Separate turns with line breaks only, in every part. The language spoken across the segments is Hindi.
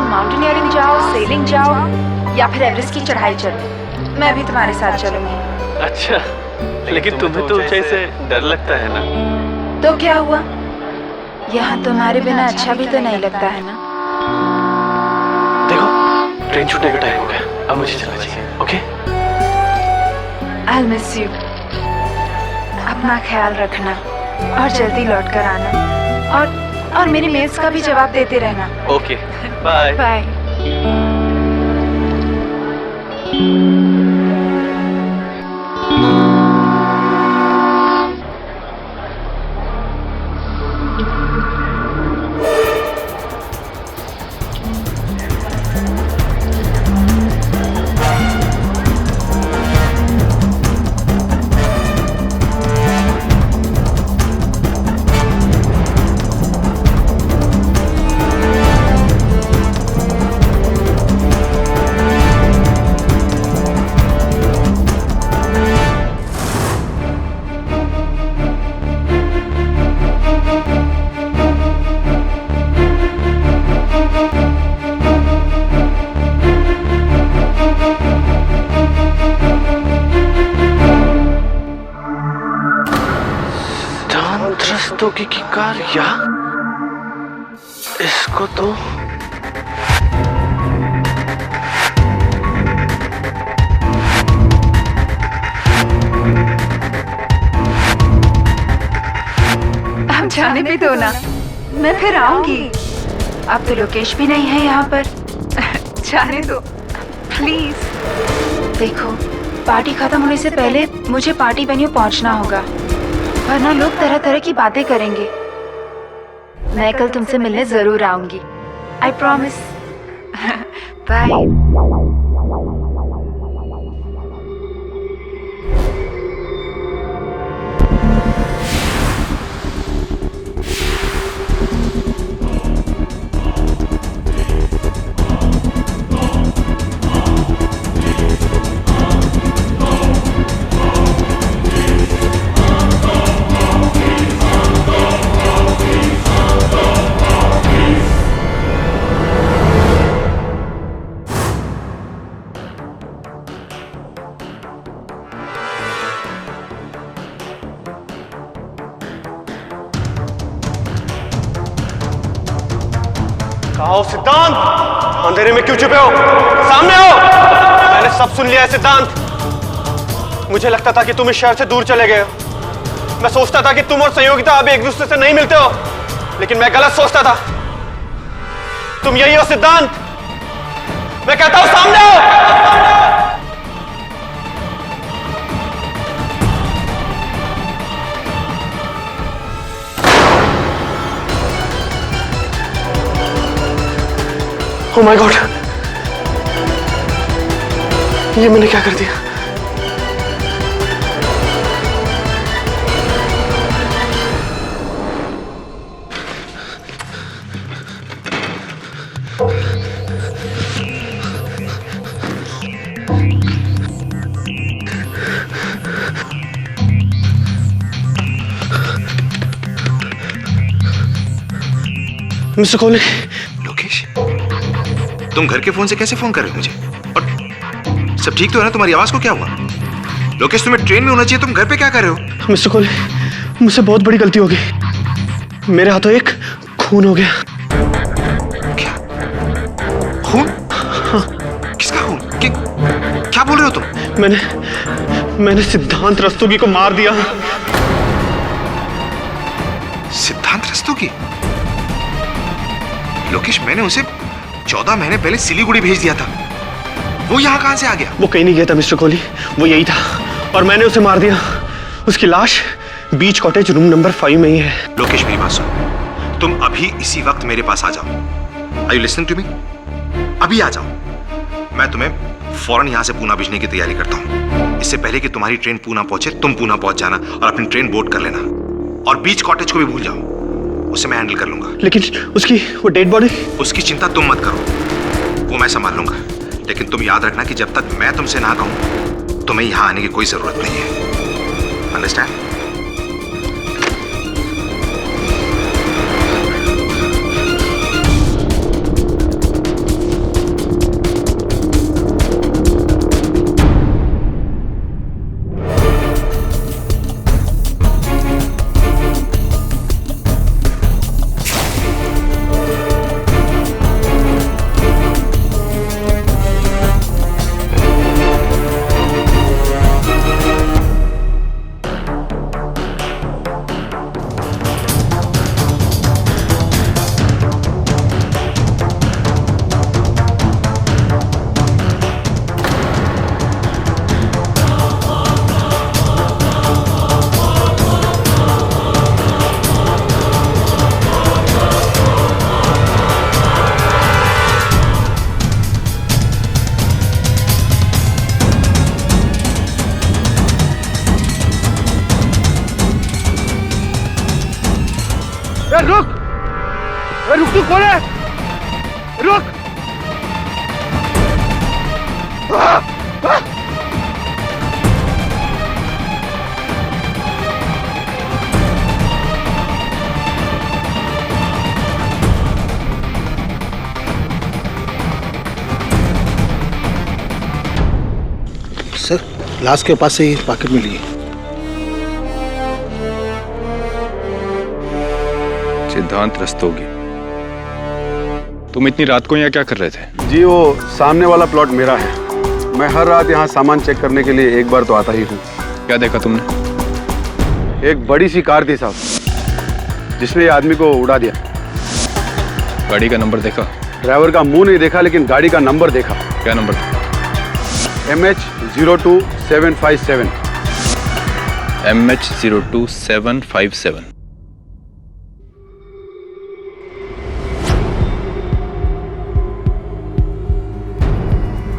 माउंटेनियरिंग जाओ, सेलिंग जाओ या फिर एवरेस्ट की चढ़ाई चलो, मैं भी तुम्हारे साथ चलूंगी।
अच्छा, लेकिन तुम्हें तो ऊंचाई से डर लगता है ना?
तो क्या हुआ, यहाँ तुम्हारे बिना अच्छा भी तो नहीं लगता है ना?
देखो, ट्रेन छूटने का टाइम हो गया, अब मुझे चलना चाहिए। ओके?
I'll miss you। अपना ख्याल रखना और जल्दी लौट कर आना, और मेरी मेल्स का भी जवाब देते रहना।
Okay, bye
bye.
रस्तोगी की कार, या इसको तो
अब जाने भी दो ना, मैं फिर आऊंगी। अब तो लोकेश भी नहीं है यहाँ पर। जाने दो प्लीज। देखो, पार्टी खत्म होने से पहले मुझे पार्टी वेन्यू पहुँचना होगा, वरना लोग तरह तरह की बातें करेंगे। मैं कल तुमसे मिलने जरूर आऊंगी, आई प्रॉमिस। बाय।
आओ सिद्धांत, अंधेरे में क्यों छुपे हो? सामने आओ। मैंने सब सुन लिया है सिद्धांत। मुझे लगता था कि तुम इस शहर से दूर चले गए हो। मैं सोचता था कि तुम और संयोगिता अब एक दूसरे से नहीं मिलते हो, लेकिन मैं गलत सोचता था। तुम यही हो सिद्धांत। मैं कहता हूं सामने आओ। Oh my God! ये मैंने क्या कर दिया? मिस्टर कोहली।
लोकेश, तुम घर के फोन से कैसे फोन कर रहे हो मुझे? और सब ठीक तो है ना? तुम्हारी आवाज को क्या हुआ? लोकेश, तुम्हें ट्रेन में होना चाहिए, तुम घर पे क्या कर रहे हो?
मिस्टर कोहली, मुझसे बहुत बड़ी गलती हो गई। मेरे हाथों एक खून हो गया।
क्या खून? हाँ। किसका खून? क्या बोल रहे हो तुम?
मैंने सिद्धांत रस्तोगी को मार दिया।
सिद्धांत रस्तोगी? लोकेश, मैंने उसे 14 महीने पहले सिलीगुड़ी भेज दिया था। वो यहाँ कहां से आ गया?
वो कहीं नहीं गया था मिस्टर कोहली, वो यही था और मैंने उसे मार दिया। उसकी लाश बीच कॉटेज रूम नंबर 5 में ही है।
लोकेश, मेरी बात सुनो, तुम अभी इसी वक्त मेरे पास आ जाओ। Are you listening to me? अभी आ जाओ। मैं तुम्हें फौरन यहाँ से पूना भेजने की तैयारी करता हूँ। इससे पहले कि तुम्हारी ट्रेन पूना पहुंचे, तुम पूना पहुंच जाना और अपनी ट्रेन बोर्ड कर लेना। और बीच कॉटेज को भी भूल जाओ, उसे मैं हैंडल कर लूंगा।
लेकिन उसकी वो डेड बॉडी?
उसकी चिंता तुम मत करो, वो मैं संभाल लूंगा। लेकिन तुम याद रखना कि जब तक मैं तुमसे ना कहूं, तुम्हें यहां आने की कोई जरूरत नहीं है। अंडरस्टैंड?
रुक।
सर, लाश के पास से ही पॉकेट मिली है।
सिद्धांत रस्तोगी, तुम इतनी रात को यहाँ क्या कर रहे थे?
जी वो सामने वाला प्लॉट मेरा है। मैं हर रात यहाँ सामान चेक करने के लिए एक बार तो आता ही हूँ।
क्या देखा तुमने?
एक बड़ी सी कार थी साहब, जिसने ये आदमी को उड़ा दिया।
गाड़ी का नंबर देखा?
ड्राइवर का मुंह नहीं देखा, लेकिन गाड़ी का नंबर देखा।
क्या number?
MH02757।
MH02757।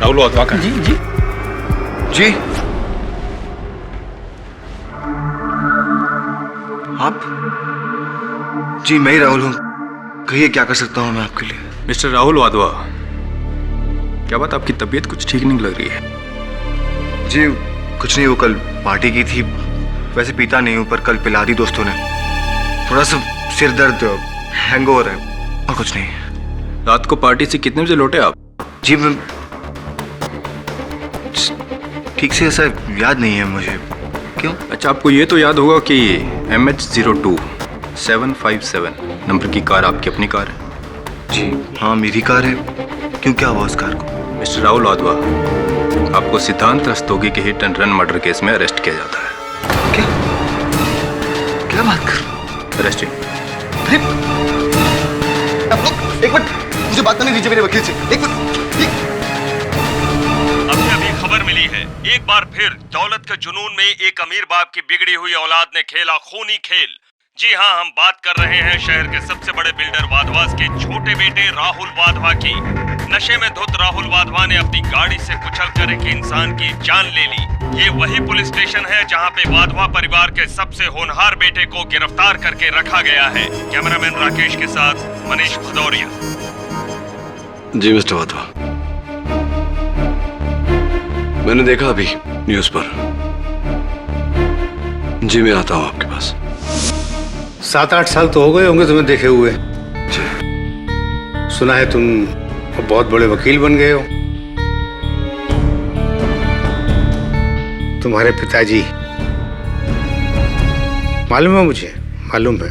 Rahul Wadhwa का?
जी। आप? जी मैं ही राहुल हूँ। कहिए क्या कर सकता हूँ मैं आपके लिए?
मिस्टर राहुल वाधवा, क्या बात, आपकी तबीयत कुछ ठीक नहीं लग रही है?
जी कुछ नहीं, वो कल पार्टी की थी। वैसे पीता नहीं हूँ, पर कल पिला दी दोस्तों ने। थोड़ा सा सिर दर्द, हैंगओवर है, और कुछ नहीं।
रात को पार्टी से कितने बजे लौटे आप?
जी मैं ठीक से ऐसा याद नहीं है मुझे। क्यों?
अच्छा, आपको ये तो याद होगा कि MH02757 नंबर की कार आपकी अपनी कार है?
जी हाँ, मेरी कार है। क्यों, क्या हुआ उस कार को?
मिस्टर राहुल वाधवा, आपको सिद्धांत रस्तोगी के hit and run murder case में अरेस्ट किया जाता है।
क्या क्या बात कर?
अरेस्ट?
अरे आप लोग एक मिनट मुझे बात करने दीजिए मेरे वकील से। एक मिनट।
अभी खबर मिली है, एक बार फिर दौलत के जुनून में एक अमीर बाप की बिगड़ी हुई औलाद ने खेला खूनी खेल। जी हाँ, हम बात कर रहे हैं शहर के सबसे बड़े बिल्डर वाधवास के छोटे बेटे राहुल वाधवा की। नशे में धुत राहुल वाधवा ने अपनी गाड़ी से कुचलकर एक इंसान की जान ले ली। ये वही पुलिस स्टेशन है जहाँ पे वाधवा परिवार के सबसे होनहार बेटे को गिरफ्तार करके रखा गया है। कैमरामैन राकेश के साथ मनीष भदौरिया।
जी मिस्टर वाधवा, मैंने देखा अभी न्यूज पर। जी मैं आता हूँ आपके पास।
7-8 साल तो हो गए होंगे तुम्हें देखे हुए। सुना है तुम बहुत बड़े वकील बन गए हो। तुम्हारे पिताजी, मालूम है मुझे, मालूम है।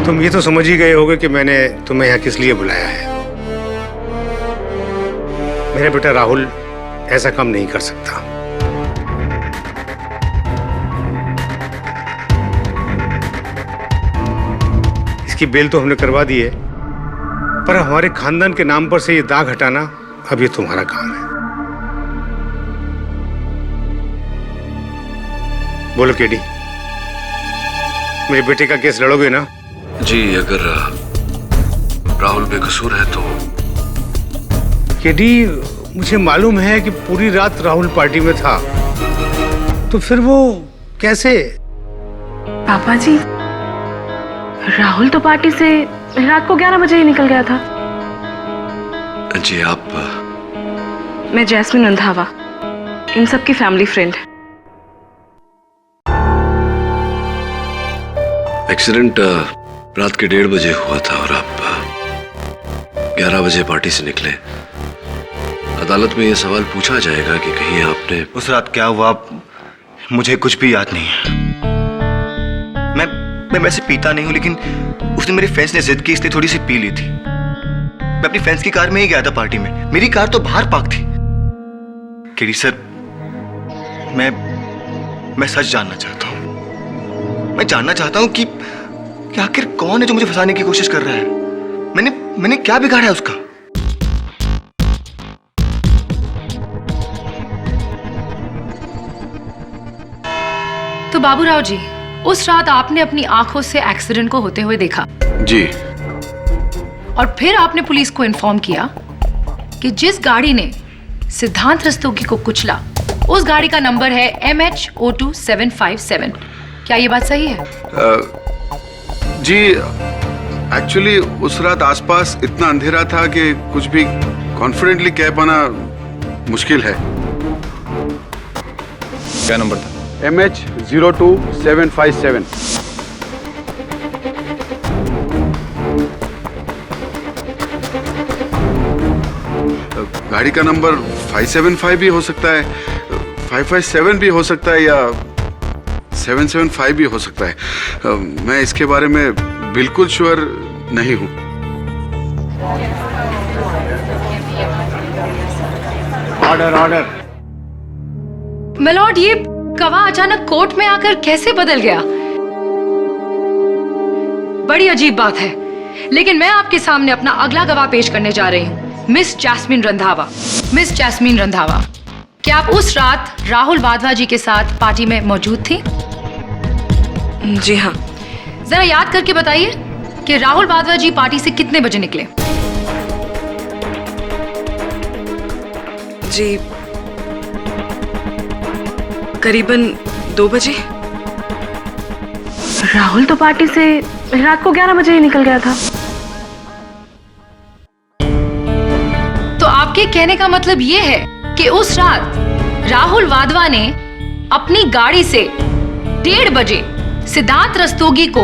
तुम ये तो समझ ही गए होगे कि मैंने तुम्हें यहाँ किस लिए बुलाया है। मेरा बेटा राहुल ऐसा काम नहीं कर सकता। इसकी बेल तो हमने करवा दी है, पर हमारे खानदान के नाम पर से ये दाग हटाना अब ये तुम्हारा काम है। बोलो केडी, मेरे बेटे का केस लड़ोगे ना?
जी अगर राहुल बेकसूर है तो।
केडी, मुझे मालूम है कि पूरी रात राहुल पार्टी में था, तो फिर वो कैसे?
पापा जी, राहुल तो पार्टी से रात को 11 बजे ही निकल गया था।
जी आप?
मैं जैस्मिन रंधावा, इन सब की फैमिली फ्रेंड।
एक्सीडेंट रात के 1:30 बजे हुआ था और आप 11 बजे पार्टी से निकले। अदालत में यह सवाल पूछा जाएगा कि कहीं आपने
उस रात क्या हुआ मुझे कुछ भी याद नहीं है। मैं वैसे पीता नहीं हूं, लेकिन उस दिन मेरे फ्रेंड्स ने जिद की इसलिए थोड़ी सी पी ली थी। मैं अपनी फ्रेंड्स की कार में ही गया था पार्टी में। मेरी कार तो बाहर पार्क थी। केडी सर, मैं सच जानना चाहता हूं। मैं जानना चाहता हूं कि आखिर कौन है जो मुझे फंसाने की कोशिश कर रहा है। मैंने क्या बिगाड़ा है उसका?
तो बाबूराव जी, उस रात आपने अपनी आंखों से एक्सीडेंट को होते हुए देखा?
जी।
और फिर आपने पुलिस को इन्फॉर्म किया कि जिस गाड़ी ने सिद्धांत रस्तोगी को कुचला, उस गाड़ी का नंबर है MH02757। क्या ये बात सही है?
जी एक्चुअली उस रात आसपास इतना अंधेरा था कि कुछ भी कॉन्फिडेंटली कह पाना मुश्किल है।
क्या नंबर था?
MH02757। गाड़ी का नंबर 575 भी हो सकता है, 557 भी हो सकता है, या 775 भी हो सकता है। मैं इसके बारे में बिल्कुल श्योर नहीं हूं।
Order order.
मिलॉर्ड, ये गवाह अचानक कोर्ट में आकर कैसे बदल गया? बड़ी अजीब बात है। लेकिन मैं आपके सामने अपना अगला गवाह पेश करने जा रही हूँ, miss Jasmine Randhawa. Miss Jasmine Randhawa, क्या आप उस रात राहुल वाधवा जी के साथ पार्टी में मौजूद थी?
जी हाँ।
जरा याद करके बताइए कि राहुल वाधवा जी पार्टी से कितने बजे निकले?
जी करीबन 2 बजे। राहुल तो पार्टी से रात को 11 बजे ही निकल गया था।
तो आपके कहने का मतलब ये है कि उस रात राहुल वाधवा ने अपनी गाड़ी से 1:30 बजे सिद्धांत रस्तोगी को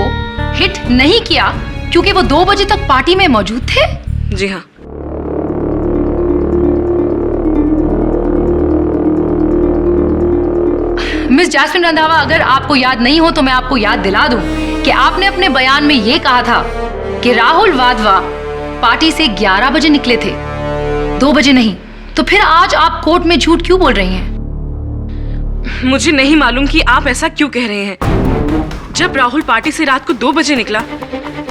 हिट नहीं किया क्योंकि वो 2 बजे तक पार्टी में मौजूद थे?
जी हाँ।
मिस जैस्मिन रंधावा, अगर आपको याद नहीं हो तो मैं आपको याद दिला दूं कि आपने अपने बयान में यह कहा था कि राहुल वाधवा पार्टी से 11 बजे निकले थे, 2 बजे नहीं। तो फिर आज आप कोर्ट में झूठ क्यों बोल रही हैं?
मुझे नहीं मालूम कि आप ऐसा क्यों कह रहे हैं। जब राहुल पार्टी से रात को 2 बजे निकला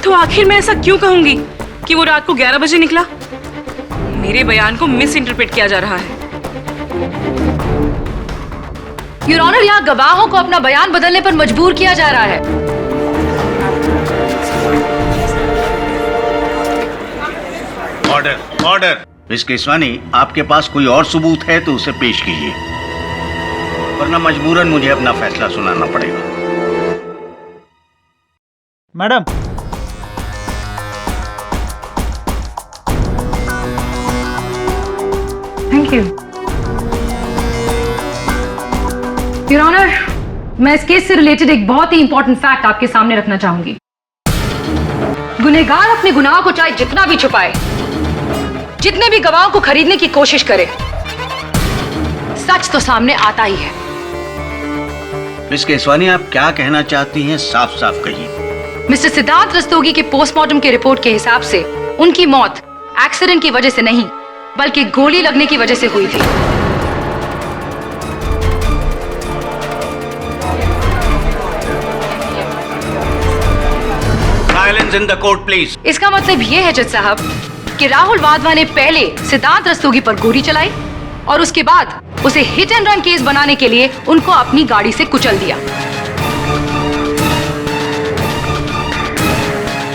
तो आखिर मैं ऐसा क्यों कहूंगी कि वो रात को 11 बजे निकला? मेरे बयान को मिस इंटरप्रेट किया जा रहा है।
योर ऑनर, यहाँ गवाहों को अपना बयान बदलने पर मजबूर किया जा रहा है।
Order order. मिस केसवानी, आपके पास कोई और सबूत है तो उसे पेश कीजिए, वरना मजबूरन मुझे अपना फैसला सुनाना पड़ेगा।
Madam,
thank you. Your honour, मैं इस केस से रिलेटेड एक बहुत ही इंपॉर्टेंट फैक्ट आपके सामने रखना चाहूंगी। गुनहगार अपने गुनाह को चाहे जितना भी छुपाए, जितने भी गवाहों को खरीदने की कोशिश करे, सच तो सामने आता ही है।
मिस केसवानी, आप क्या कहना चाहती हैं, साफ साफ कहिए।
मिस्टर सिद्धांत रस्तोगी के पोस्टमार्टम के रिपोर्ट के हिसाब से उनकी मौत एक्सीडेंट की वजह से नहीं बल्कि गोली लगने की वजह से हुई थी।
Silence in the court please.
इसका मतलब यह है जज साहब कि राहुल वाधवा ने पहले सिद्धांत रस्तोगी पर गोली चलाई और उसके बाद उसे हिट एंड रन केस बनाने के लिए उनको अपनी गाड़ी से कुचल दिया।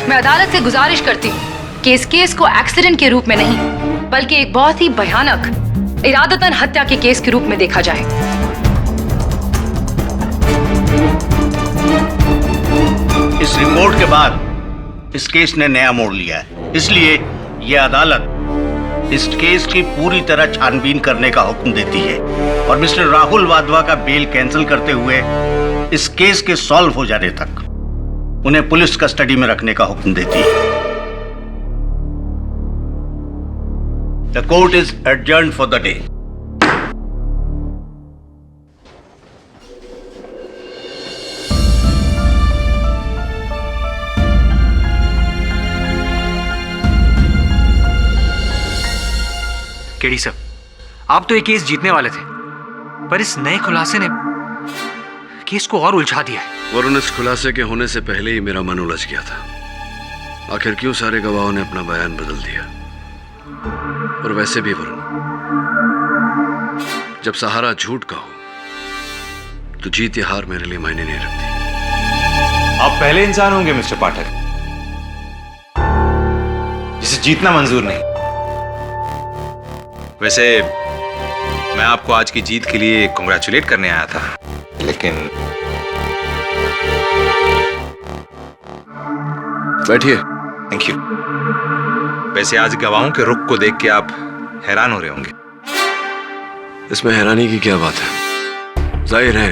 मैं अदालत से गुजारिश करती हूँ कि इस केस को एक्सीडेंट के रूप में नहीं बल्कि एक बहुत ही भयानक इरादतन हत्या के केस के रूप में देखा जाए।
इस रिपोर्ट के बाद इस केस ने नया मोड़ लिया है, इसलिए यह अदालत इस केस की पूरी तरह छानबीन करने का हुक्म देती है और मिस्टर राहुल वाधवा का बेल कैंसिल करते हुए इस केस के सॉल्व हो जाने तक उन्हें पुलिस कस्टडी में रखने का हुक्म देती है। The court is adjourned for the day.
KD sir, आप तो ये केस जीतने वाले थे, पर इस नए खुलासे ने केस को और उलझा दिया है।
वरुण, इस खुलासे के होने से पहले ही मेरा मन उलझ गया था। आखिर क्यों सारे गवाहों ने अपना बयान बदल दिया? और वैसे भी वरुण, जब सहारा झूठ का हो तो जीत या हार मेरे लिए मायने नहीं रखती।
आप पहले इंसान होंगे मिस्टर पाठक जिसे जीतना मंजूर नहीं। वैसे मैं आपको आज की जीत के लिए कांग्रेचुलेट करने आया था, लेकिन
बैठिए।
Thank you. वैसे आज गवाहों के रुख को देख के आप हैरान हो रहे होंगे।
इसमें हैरानी की क्या बात है? जाहिर है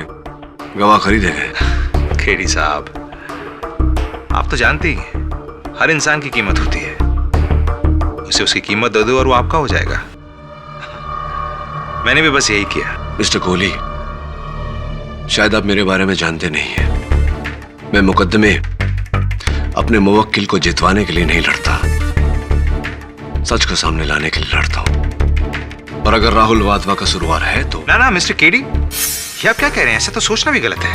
गवाह खरीदे गए।
खेड़ी साहब, आप तो जानते ही हैं हर इंसान की कीमत होती है। उसे उसकी कीमत दे दो और वो आपका हो जाएगा। मैंने भी बस यही किया।
मिस्टर कोहली, शायद आप मेरे बारे में जानते नहीं हैं। मैं मुकदमे अपने मुवक्किल को जितवाने के लिए नहीं लड़ता, सच को सामने लाने के लिए लड़ता हूं। और अगर राहुल वाधवा का कसूरवार है तो
ना मिस्टर केडी, ये आप क्या कह रहे हैं? ऐसा तो सोचना भी गलत है।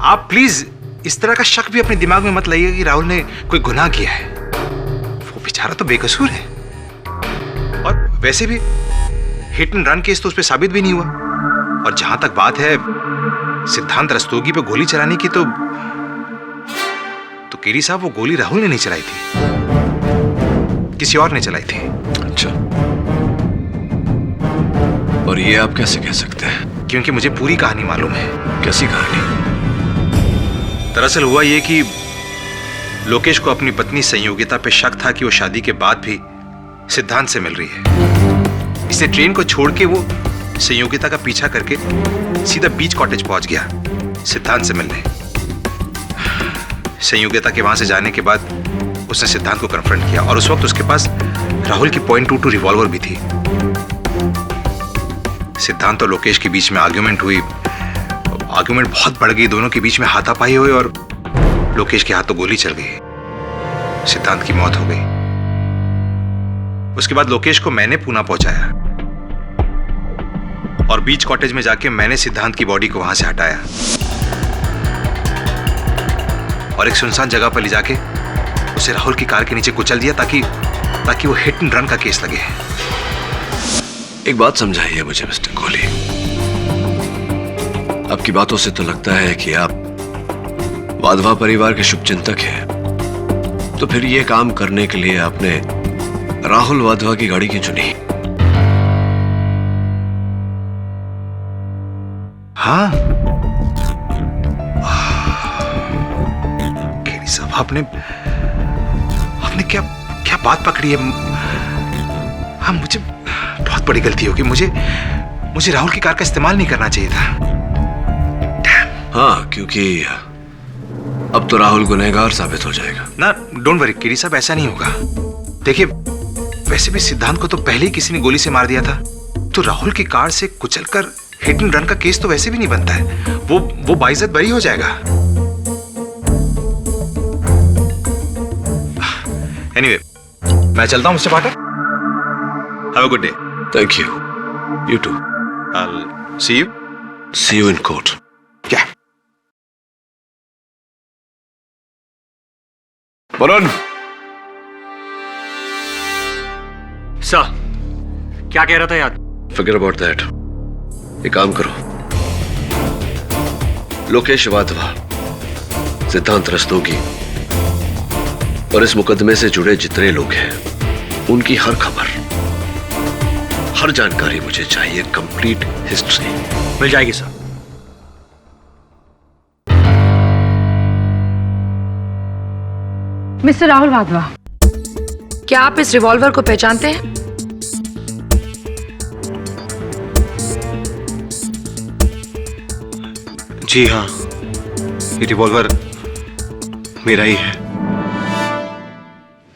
आप प्लीज इस तरह का शक भी अपने दिमाग में मत लाइए कि राहुल ने कोई गुनाह किया है। वो बेचारा तो बेकसूर है। और वैसे भी हिट एंड रन केस तो उस पर साबित भी नहीं हुआ। और जहां तक बात है सिद्धांत रस्तोगी पे गोली चलाने की, तो केडी साहब वो गोली राहुल ने नहीं चलाई थी, किसी और ने चलाई थी।
अच्छा, और ये आप कैसे कह सकते हैं?
क्योंकि मुझे पूरी कहानी मालूम है।
कैसी कहानी?
दरअसल हुआ ये कि लोकेश को अपनी पत्नी संयोगिता पे शक था कि वो शादी के बाद भी सिद्धांत से मिल रही है। इसलिए ट्रेन को छोड़ के वो संयोगिता का पीछा करके सीधा बीच कॉटेज पहुंच गया सिद्धांत से मिलने। संयोगिता के वहां से जाने के बाद उसने सिद्धांत को कन्फ्रंट किया और उस वक्त उसके पास राहुल की .22 रिवॉल्वर भी थी। सिद्धांत और लोकेश के बीच में आर्ग्यूमेंट हुई। आर्ग्यूमेंट बहुत बढ़ गई, दोनों के बीच में हाथापाई हुई और लोकेश के हाथों गोली चल गई। सिद्धांत की मौत हो गई। उसके बाद लोकेश को मैंने पूना पहुंचाया और बीच कॉटेज में जाके मैंने सिद्धांत की बॉडी को वहां से हटाया और एक सुनसान जगह पर ले जाके उसे राहुल की कार के नीचे कुचल दिया ताकि वो हिट एंड रन का केस लगे।
एक बात समझाइए मुझे मिस्टर कोहली। आपकी बातों से तो लगता है कि आप वाधवा परिवार के शुभचिंतक हैं। तो फिर ये काम करने के लिए आपने राहुल वाधवा की गाड़ी क्यों चुनी?
हाँ, केडी साहब, आपने क्या बात पकड़ी है? हाँ, मुझे बहुत बड़ी गलती होगी। मुझे राहुल की कार का इस्तेमाल नहीं करना चाहिए था।
हाँ, क्योंकि अब तो राहुल गुनहगार साबित हो जाएगा
ना। डोंट वरी केडी साहब, ऐसा नहीं होगा। देखिए, वैसे भी सिद्धांत को तो पहले ही किसी ने गोली से मार दिया था, तो राहुल की कार से कुचलकर हिट एंड रन का केस तो वैसे भी नहीं बनता है। वो बाइज्जत बरी हो जाएगा। एनीवे, मैं चलता हूं mister Pathak. Have a good day.
Thank you. You too.
I'll see you.
See you in court.
क्या?
वरुण।
सर, क्या कह रहा था यार?
Forget about that. एक काम करो, लोकेश वाधवा, सिद्धांत रस्तोगी और इस मुकदमे से जुड़े जितने लोग हैं, उनकी हर खबर, हर जानकारी मुझे चाहिए। कंप्लीट हिस्ट्री
मिल जाएगी सर।
मिस्टर राहुल वाधवा, क्या आप इस रिवॉल्वर को पहचानते हैं?
जी हाँ, ये रिवॉल्वर मेरा ही है।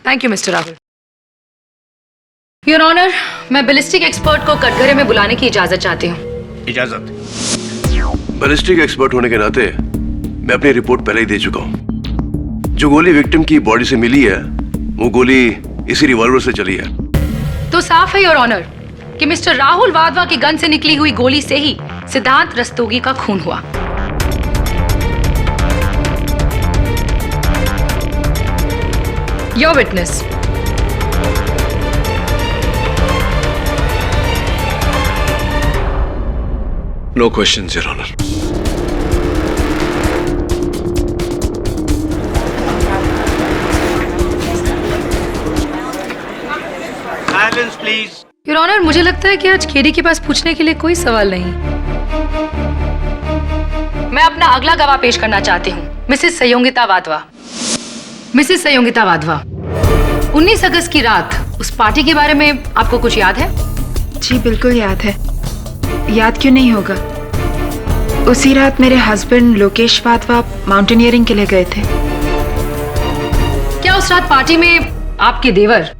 Thank you mister Rahul. Your honour, मैं बैलिस्टिक एक्सपर्ट को कटघरे में बुलाने की इजाजत चाहती हूँ।
इजाजत।
बैलिस्टिक एक्सपर्ट होने के नाते मैं अपनी रिपोर्ट पहले ही दे चुका हूँ। जो गोली विक्टिम की बॉडी से मिली है, वो गोली इसी रिवॉल्वर से चली है।
तो साफ है योर ऑनर कि मिस्टर राहुल वाधवा की गन से निकली हुई गोली से ही सिद्धांत रस्तोगी का खून हुआ। Your witness.
No questions, Your Honor.
Silence, please.
Your honour, मुझे लगता है कि आज केडी के पास पूछने के लिए कोई सवाल नहीं। मैं अपना अगला गवाह पेश करना चाहती हूँ, मिसेस संयोगिता वाधवा। मिसेस संयोगिता वाधवा, 19 अगस्त की रात उस पार्टी के बारे में आपको कुछ याद है?
जी बिल्कुल याद है। याद क्यों नहीं होगा। उसी रात मेरे हस्बैंड लोकेश वाधवा माउंटेनियरिंग के लिए गए थे।
क्या उस रात पार्टी में आपके देवर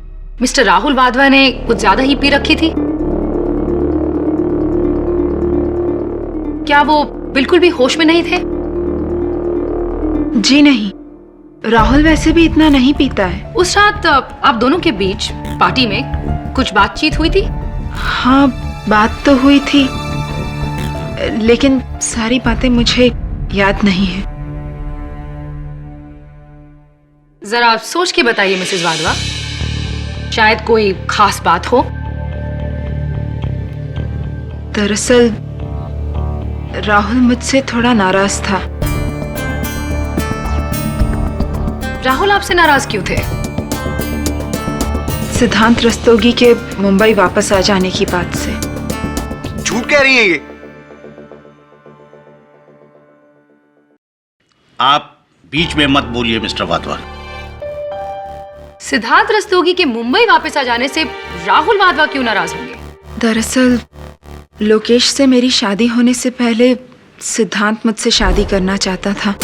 मिस्टर राहुल वाधवा ने कुछ ज्यादा ही पी रखी थी? क्या वो बिल्कुल भी होश में नहीं थे?
जी नहीं, राहुल वैसे भी इतना नहीं पीता है।
उस रात आप दोनों के बीच पार्टी में कुछ बातचीत हुई थी?
हाँ, बात तो हुई थी, लेकिन सारी बातें मुझे याद नहीं है।
जरा सोच के बताइए मिसेस वाधवा, शायद कोई खास बात हो।
दरअसल राहुल मुझसे थोड़ा नाराज था।
राहुल आपसे नाराज क्यों थे?
सिद्धांत रस्तोगी के मुंबई वापस आ जाने की बात से।
झूठ कह रही हैं ये।
आप बीच में मत बोलिए मिस्टर वाधवा।
सिद्धांत रस्तोगी के मुंबई वापस आ जाने से राहुल वाधवा क्यों नाराज होंगे?
दरअसल लोकेश से मेरी शादी होने से पहले सिद्धांत मुझसे शादी करना चाहता था।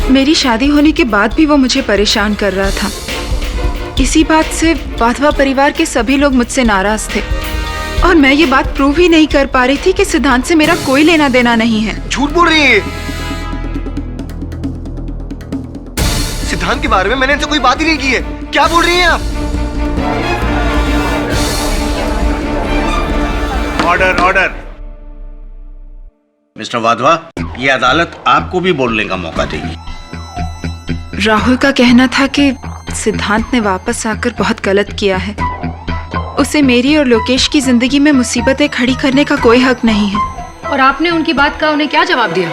मेरी शादी होने के बाद भी वो मुझे परेशान कर रहा था। इसी बात से वाधवा परिवार के सभी लोग मुझसे नाराज थे और मैं ये बात प्रूव ही नहीं कर पा रही थी कि सिद्धांत से मेरा कोई लेना देना नहीं है।
झूठ बोल रही है। सिद्धांत के बारे में मैंने इनसे कोई बात ही नहीं की है। क्या बोल रही हैं आप?
Order order. मिस्टर वाधवा, ये अदालत आपको भी बोलने का मौका देगी।
राहुल का कहना था कि सिद्धांत ने वापस आकर बहुत गलत किया है। उसे मेरी और लोकेश की जिंदगी में मुसीबतें खड़ी करने का कोई हक नहीं है।
और आपने उनकी बात का उन्हें क्या जवाब दिया?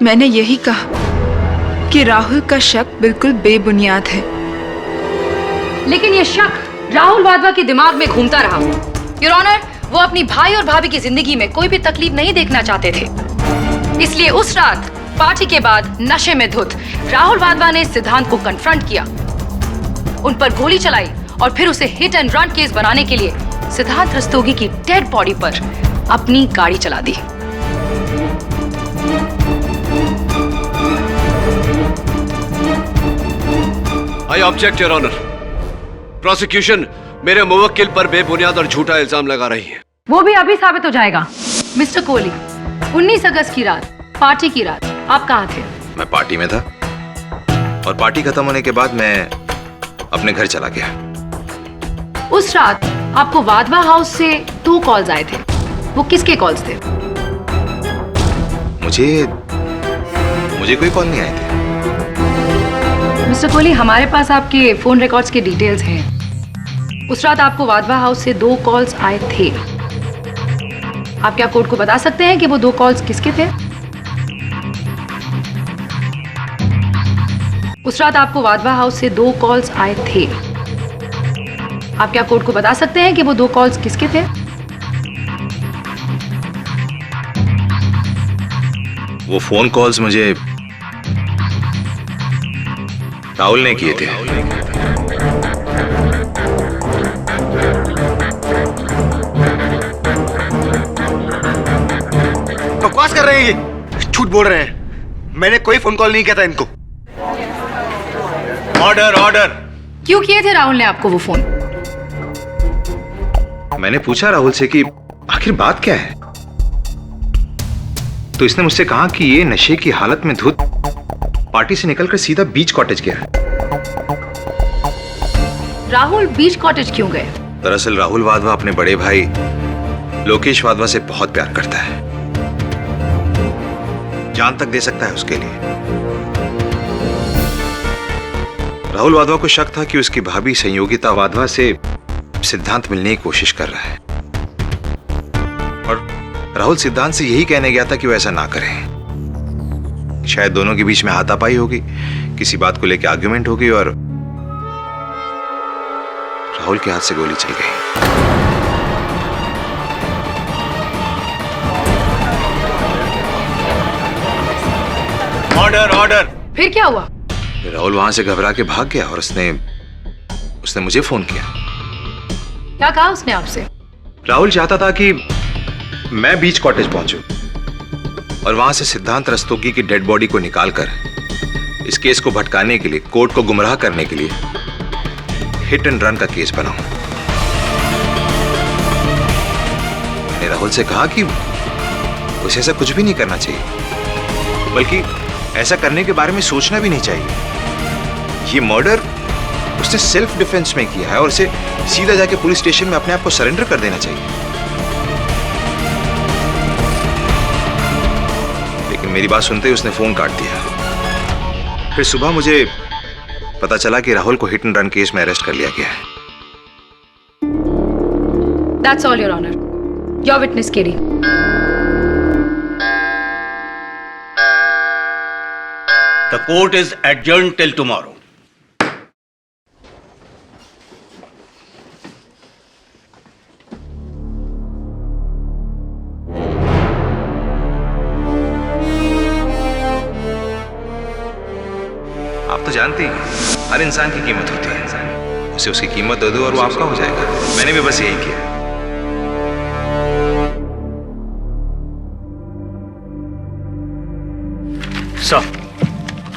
मैंने यही कहा कि राहुल का शक बिल्कुल बेबुनियाद है।
लेकिन ये शक राहुल वाधवा के दिमाग में घूमता रहा। योर ऑनर, वो अपनी भाई और भाभी की जिंदगी में कोई भी तकलीफ नहीं देखना चाहते थे। इसलिए उस रात पार्टी के बाद नशे में धुत राहुल वाधवा ने सिद्धांत को कन्फ्रंट किया, उन पर गोली चलाई और फिर उसे हिट एंड रन केस बनाने के लिए सिद्धांत रस्तोगी की डेड बॉडी पर अपनी गाड़ी चला दी।
I object your honour. Prosecution मेरे मुवक्किल पर बेबुनियाद और झूठा इल्जाम लगा रही है।
वो भी अभी साबित हो जाएगा। मिस्टर कोहली, 19 अगस्त की रात, पार्टी की रात, आप कहाँ थे?
मैं पार्टी में था और पार्टी खत्म होने के बाद मैं अपने घर चला गया।
उस रात आपको वाधवा हाउस से 2 कॉल्स आए थे। वो किसके कॉल्स थे?
मुझे कोई कॉल नहीं आए थे।
मिस्टर कोहली, हमारे पास आपके फोन रिकॉर्ड्स के डिटेल्स हैं। उस रात आपको वाधवा हाउस से 2 कॉल्स आए थे। आप क्या कोर्ट को बता सकते हैं कि वो 2 कॉल्स किसके थे? उस रात आपको वाधवा हाउस से 2 कॉल्स आए थे। आप क्या कोर्ट को बता सकते हैं कि वो 2 कॉल्स किसके थे?
वो फोन कॉल्स मुझे राहुल ने किए थे।
बकवास कर रहे हैं ये। झूठ बोल रहे हैं। मैंने कोई फोन कॉल नहीं किया था इनको।
Order order.
क्यों किए थे राहुल ने आपको वो फोन?
मैंने पूछा राहुल से कि आखिर बात क्या है, तो इसने मुझसे कहा कि ये नशे की हालत में धुत पार्टी से निकलकर सीधा बीच कॉटेज गया।
राहुल बीच कॉटेज क्यों गए?
दरअसल राहुल वाधवा अपने बड़े भाई लोकेश वाधवा से बहुत प्यार करता है, जान तक दे सकता है उसके लिए। राहुल वाधवा को शक था कि उसकी भाभी संयोगिता वाधवा से सिद्धांत मिलने की कोशिश कर रहा है और राहुल सिद्धांत से यही कहने गया था कि वो ऐसा ना करे। शायद दोनों के बीच में हाथापाई होगी, किसी बात को लेकर आर्गुमेंट होगी और राहुल के हाथ से गोली चल गई।
Order order.
फिर क्या हुआ?
राहुल वहां से घबरा के भाग गया और उसने मुझे फोन किया।
क्या कहा उसने आपसे?
राहुल चाहता था कि मैं बीच कॉटेज पहुंचूं और वहां से सिद्धांत रस्तोगी की डेड बॉडी को निकालकर इस केस को भटकाने के लिए, कोर्ट को गुमराह करने के लिए हिट एंड रन का केस बनाऊं। मैंने राहुल से कहा कि उसे ऐसा कुछ भी नहीं करना चाहिए, बल्कि ऐसा करने के बारे में सोचना भी नहीं चाहिए। ये मर्डर उसने सेल्फ डिफेंस में किया है और उसे सीधा जाके पुलिस स्टेशन में अपने आप को सरेंडर कर देना चाहिए। लेकिन मेरी बात सुनते ही उसने फोन काट दिया। फिर सुबह मुझे पता चला कि राहुल को हिट एंड रन केस में अरेस्ट कर लिया गया है।
That's all, Your Honor. Your witness, Katie.
The court is adjourned till tomorrow.
आप तो जानते ही हैं, हर इंसान की कीमत होती है। उसे उसकी कीमत दे दो और वो आपका हो जाएगा। मैंने भी बस यही किया।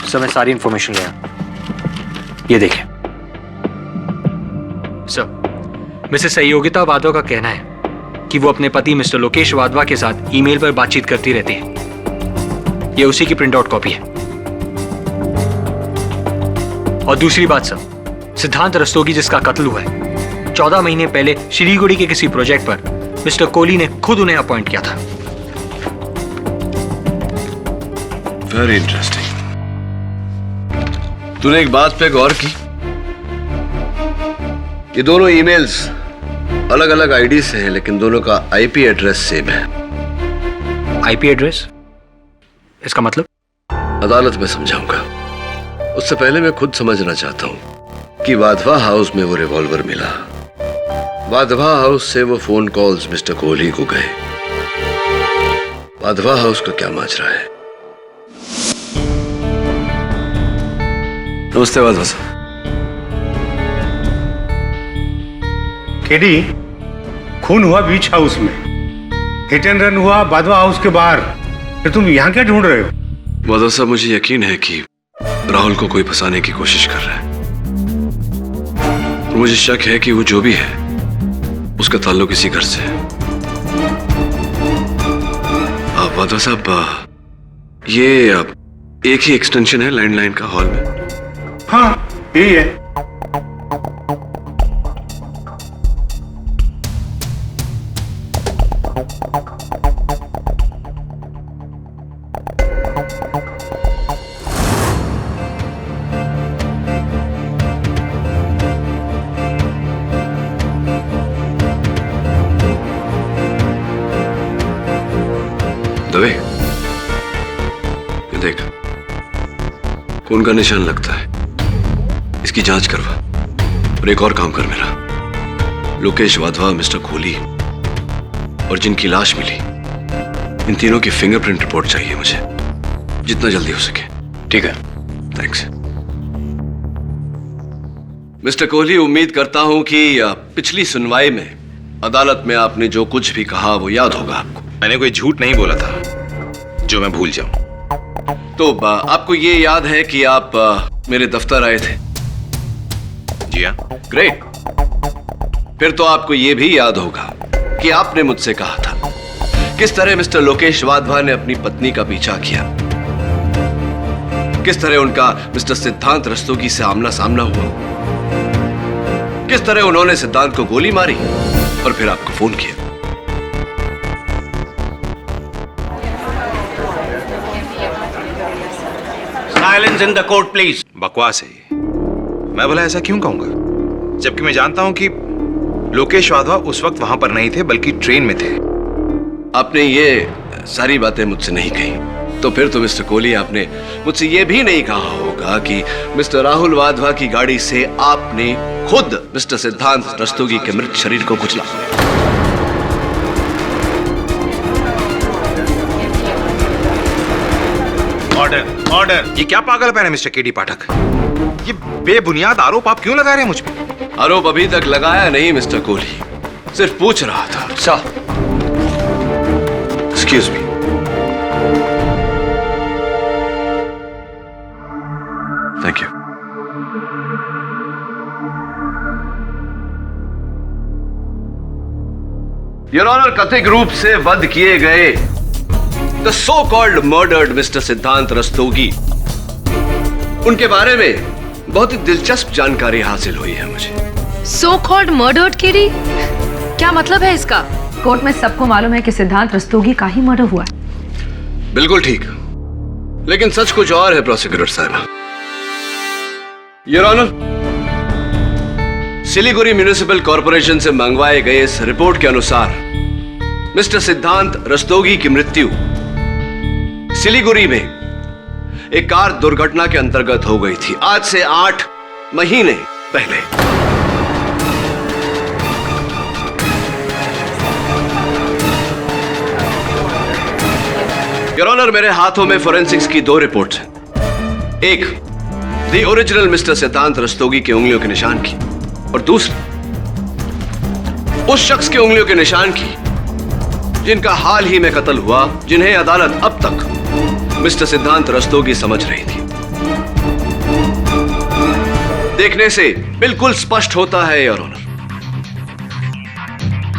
सर मैं सारी इंफॉर्मेशन ले आया। ये देखें सर, मिसेस सहयोगिता वाधवा का कहना है कि वो अपने पति मिस्टर लोकेश वाधवा के साथ ईमेल पर बातचीत करती रहती है। ये उसी की प्रिंट आउट कॉपी है। और दूसरी बात सर, सिद्धांत रस्तोगी जिसका कत्ल हुआ है, 14 महीने पहले शिलीगुड़ी के किसी प्रोजेक्ट पर मिस्टर कोहली ने खुद उन्हें अपॉइंट किया था।
Very interesting. तूने एक बात पे गौर की? ये दोनों ईमेल्स अलग अलग आईडी से हैं, लेकिन दोनों का आईपी एड्रेस सेम है।
IP address? इसका मतलब?
अदालत में समझाऊंगा। उससे पहले मैं खुद समझना चाहता हूं कि वाधवा हाउस में वो रिवॉल्वर मिला, वाधवा हाउस से वो फोन कॉल्स मिस्टर कोहली को गए, वाधवा हाउस का क्या माजरा है? नमस्ते वाधवा साहब।
केडी, खून हुआ बीच हाउस में, हिट एंड रन हुआ वाधवा हाउस के बाहर, फिर तुम यहाँ क्या ढूंढ रहे हो?
वाधवा साहब, मुझे यकीन है कि राहुल को कोई फंसाने की कोशिश कर रहा है। और मुझे शक है कि वो जो भी है उसका ताल्लुक इसी घर से है। वाधवा साहब, ये एक ही एक्सटेंशन है लैंडलाइन का हॉल में?
हाँ, यही है।
दवे, ये देख, खून का निशान लगता है। इसकी जांच करवा और एक और काम कर मेरा। लोकेश वाधवा, मिस्टर कोहली और जिनकी लाश मिली, इन तीनों की फिंगरप्रिंट रिपोर्ट चाहिए मुझे, जितना जल्दी हो सके। ठीक है, थैंक्स। मिस्टर कोहली, उम्मीद करता हूं कि पिछली सुनवाई में अदालत में आपने जो कुछ भी कहा वो याद होगा आपको।
मैंने कोई झूठ नहीं बोला था जो मैं भूल जाऊं।
तो आपको ये याद है कि आप मेरे दफ्तर आए थे?
जी हाँ।
ग्रेट। फिर तो आपको यह भी याद होगा कि आपने मुझसे कहा था किस तरह मिस्टर लोकेश वाधवा ने अपनी पत्नी का पीछा किया, किस तरह उनका मिस्टर सिद्धांत रस्तोगी से आमना सामना हुआ, किस तरह उन्होंने सिद्धांत को गोली मारी और फिर आपको फोन किया।
Silence in the court please.
बकवास है ये। मैं भला ऐसा क्यों कहूंगा, जबकि मैं जानता हूं कि लोकेश वाधवा उस वक्त वहां पर नहीं थे बल्कि ट्रेन में थे।
आपने ये सारी बातें मुझसे नहीं कही, तो फिर तो मिस्टर कोहली आपने मुझसे ये भी नहीं कहा होगा कि मिस्टर राहुल वाधवा की गाड़ी से आपने खुद मिस्टर सिद्धांत रस्तोगी के मृत शरीर को कुचला।
ऑर्डर। ऑर्डर।
ये क्या पागलपन है मिस्टर केडी पाठक? ये बेबुनियाद आरोप आप क्यों लगा रहे हैं मुझ पे?
आरोप अभी तक लगाया नहीं मिस्टर कोहली, सिर्फ पूछ रहा था।
Sir,
excuse me. Thank you. Your honour, कथित रूप से वध किए गए the so called murdered mister Siddhant Rastogi, उनके बारे में बहुत ही दिलचस्प जानकारी हासिल हुई है मुझे।
सो कॉल्ड मर्डर्ड केडी, क्या मतलब है इसका? कोर्ट में सबको मालूम है कि सिद्धांत रस्तोगी का ही मर्डर हुआ है।
बिल्कुल ठीक, लेकिन सच कुछ और है प्रोसिक्यूटर साहब। Your honour, Siliguri municipal corporation से मंगवाए गए इस रिपोर्ट के अनुसार मिस्टर सिद्धांत रस्तोगी की मृत्यु सिलीगुड़ी में एक कार दुर्घटना के अंतर्गत हो गई थी, आज से 8 महीने पहले। योर ऑनर, मेरे हाथों में फोरेंसिक्स की 2 रिपोर्ट्स हैं। एक the original mister Siddhant Rastogi की उंगलियों के निशान की, और दूसरी उस शख्स के उंगलियों के निशान की जिनका हाल ही में कत्ल हुआ, जिन्हें अदालत अब तक मिस्टर सिद्धांत रस्तोगी समझ रही थी। देखने से बिल्कुल स्पष्ट होता है योर ऑनर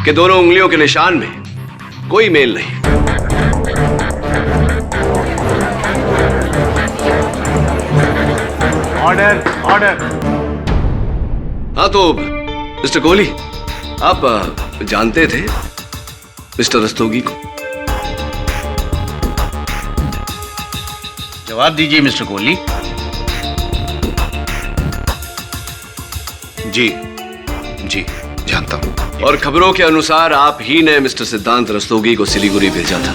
कि दोनों उंगलियों के निशान में कोई मेल नहीं।
Order, order.
हाँ तो मिस्टर कोहली, आप जानते थे मिस्टर रस्तोगी को?
जवाब दीजिए मिस्टर कोहली।
जी जी जानता हूं।
और खबरों के अनुसार आप ही ने मिस्टर सिद्धांत रस्तोगी को सिलीगुड़ी भेजा था,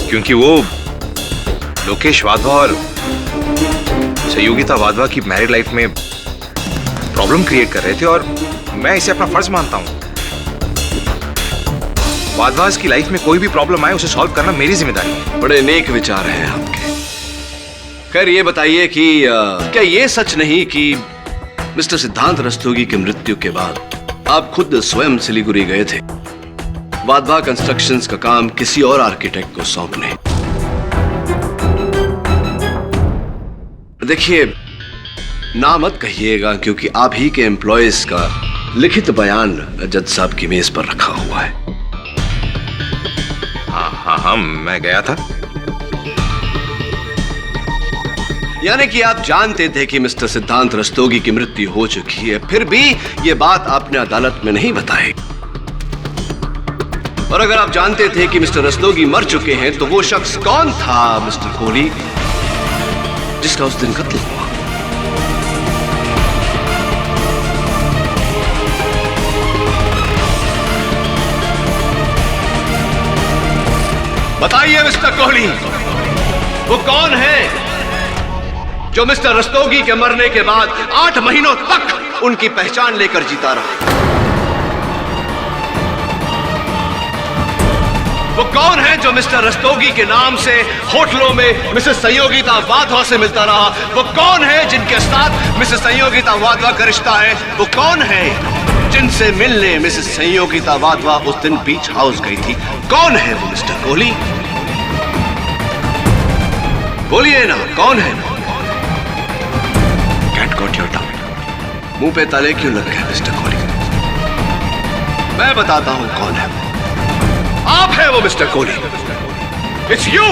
क्योंकि वो लोकेश वाधवा और सहयोगिता वाधवा की मैरिड लाइफ में प्रॉब्लम क्रिएट कर रहे थे, और मैं इसे अपना फर्ज मानता हूं। वाधवास की लाइफ में कोई भी प्रॉब्लम आए उसे सॉल्व करना मेरी जिम्मेदारी है।
बड़े नेक विचार हैं आपके। खैर ये बताइए कि क्या ये सच नहीं कि मिस्टर सिद्धांत रस्तोगी की मृत्यु के बाद आप खुद स्वयं सिलीगुड़ी गए थे वाधवा कंस्ट्रक्शंस का काम किसी और आर्किटेक्ट को सौंपने? देखिए, ना मत कहिएगा, क्योंकि आप ही के एम्प्लॉयज का लिखित बयान जज साहब की मेज पर रखा हुआ है।
हाँ, मैं गया था।
यानी कि आप जानते थे कि मिस्टर सिद्धांत रस्तोगी की मृत्यु हो चुकी है, फिर भी यह बात आपने अदालत में नहीं बताई। और अगर आप जानते थे कि मिस्टर रस्तोगी मर चुके हैं, तो वो शख्स कौन था मिस्टर कोहली जिसका उस दिन कत्ल हुआ? बताइए मिस्टर कोहली, वो कौन है जो मिस्टर रस्तोगी के मरने के बाद 8 महीनों तक उनकी पहचान लेकर जीता रहा? वो कौन है जो मिस्टर रस्तोगी के नाम से होटलों में मिसेस सहयोगिता वाधवा से मिलता रहा? वो कौन है जिनके साथ मिसेस सहयोगिता वाधवा का रिश्ता है? वो कौन है जिनसे मिलने मिसेस सहयोगिता वाधवा उस दिन बीच हाउस गई थी? कौन है वो मिस्टर कोहली? बोलिए ना, कौन है? Cat got your tongue. मुंह पे ताले क्यों लग गए मिस्टर कोहली? मैं बताता हूं कौन है। आप है वो mister Kohli. It's you.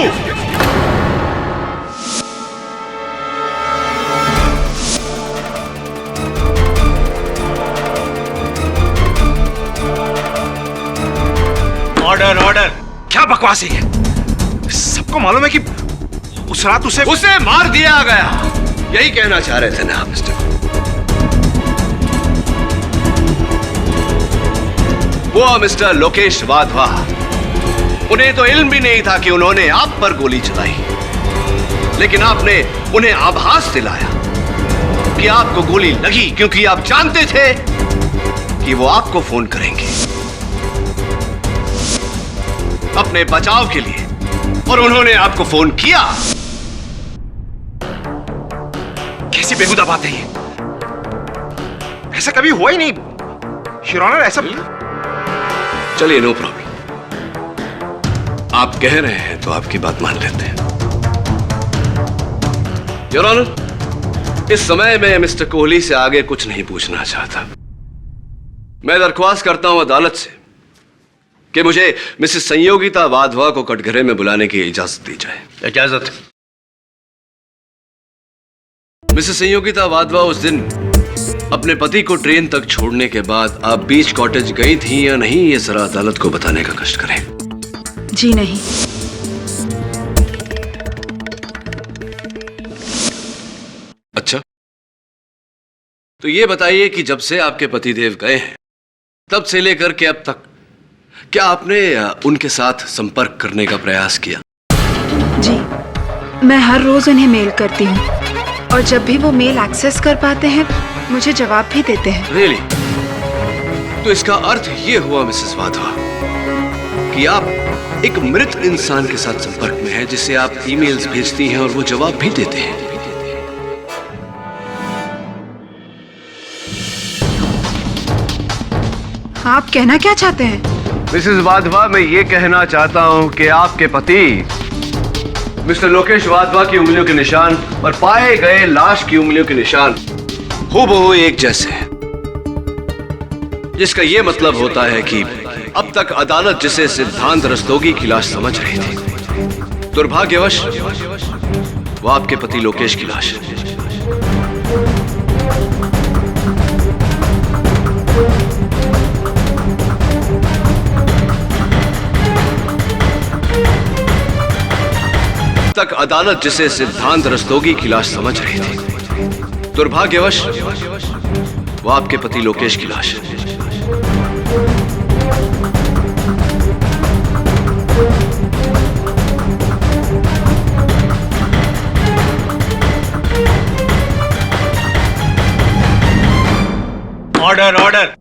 Order, order.
क्या बकवास है ये? सबको मालूम है कि उस रात उसे
मार दिया गया। यही कहना चाह रहे थे ना आप मिस्टर? वो मिस्टर लोकेश वाधवा, उन्हें तो इल्म भी नहीं था कि उन्होंने आप पर गोली चलाई, लेकिन आपने उन्हें आभास दिलाया कि आपको गोली लगी, क्योंकि आप जानते थे कि वो आपको फोन करेंगे अपने बचाव के लिए, और उन्होंने आपको फोन किया
कैसी बेहुदा बात है ये? ऐसा कभी हुआ ही नहीं योर ऑनर, ऐसा।
चलिए, नो प्रॉब्लम। आप कह रहे हैं तो आपकी बात मान लेते हैं। योर ऑनर, इस समय मैं मिस्टर कोहली से आगे कुछ नहीं पूछना चाहता। मैं दरख्वास्त करता हूं अदालत से कि मुझे मिसेस संयोगिता वाधवा को कटघरे में बुलाने की इजाजत दी जाए।
इजाजत।
मिसेस संयोगिता वाधवा, उस दिन अपने पति को ट्रेन तक छोड़ने के बाद आप बीच कॉटेज गई थी या नहीं, ये जरा अदालत को बताने का कष्ट करें।
जी नहीं।
अच्छा, तो ये बताइए कि जब से आपके पतिदेव गए हैं तब से लेकर के अब तक क्या आपने उनके साथ संपर्क करने का प्रयास किया?
जी, मैं हर रोज उन्हें मेल करती हूँ और जब भी वो मेल एक्सेस कर पाते हैं मुझे जवाब भी देते हैं।
रियली? तो इसका अर्थ ये हुआ मिसेस वाधवा कि आप एक मृत इंसान के साथ संपर्क में हैं, जिसे आप ईमेल्स भेजती हैं और वो जवाब भी देते हैं।
आप कहना क्या चाहते हैं?
मिसेस वाधवा, मैं ये कहना चाहता हूं कि आपके पति मिस्टर लोकेश वाधवा की उंगलियों के निशान और पाए गए लाश की उंगलियों के निशान हूबहू एक जैसे हैं, जिसका यह मतलब होता है कि अब तक अदालत जिसे सिद्धांत रस्तोगी की लाश समझ रही थी, दुर्भाग्यवश वो आपके पति लोकेश की लाश है। तक अदालत जिसे सिद्धांत रस्तोगी की लाश समझ रही थी, दुर्भाग्यवश वो आपके पति लोकेश की लाश है।
Order order.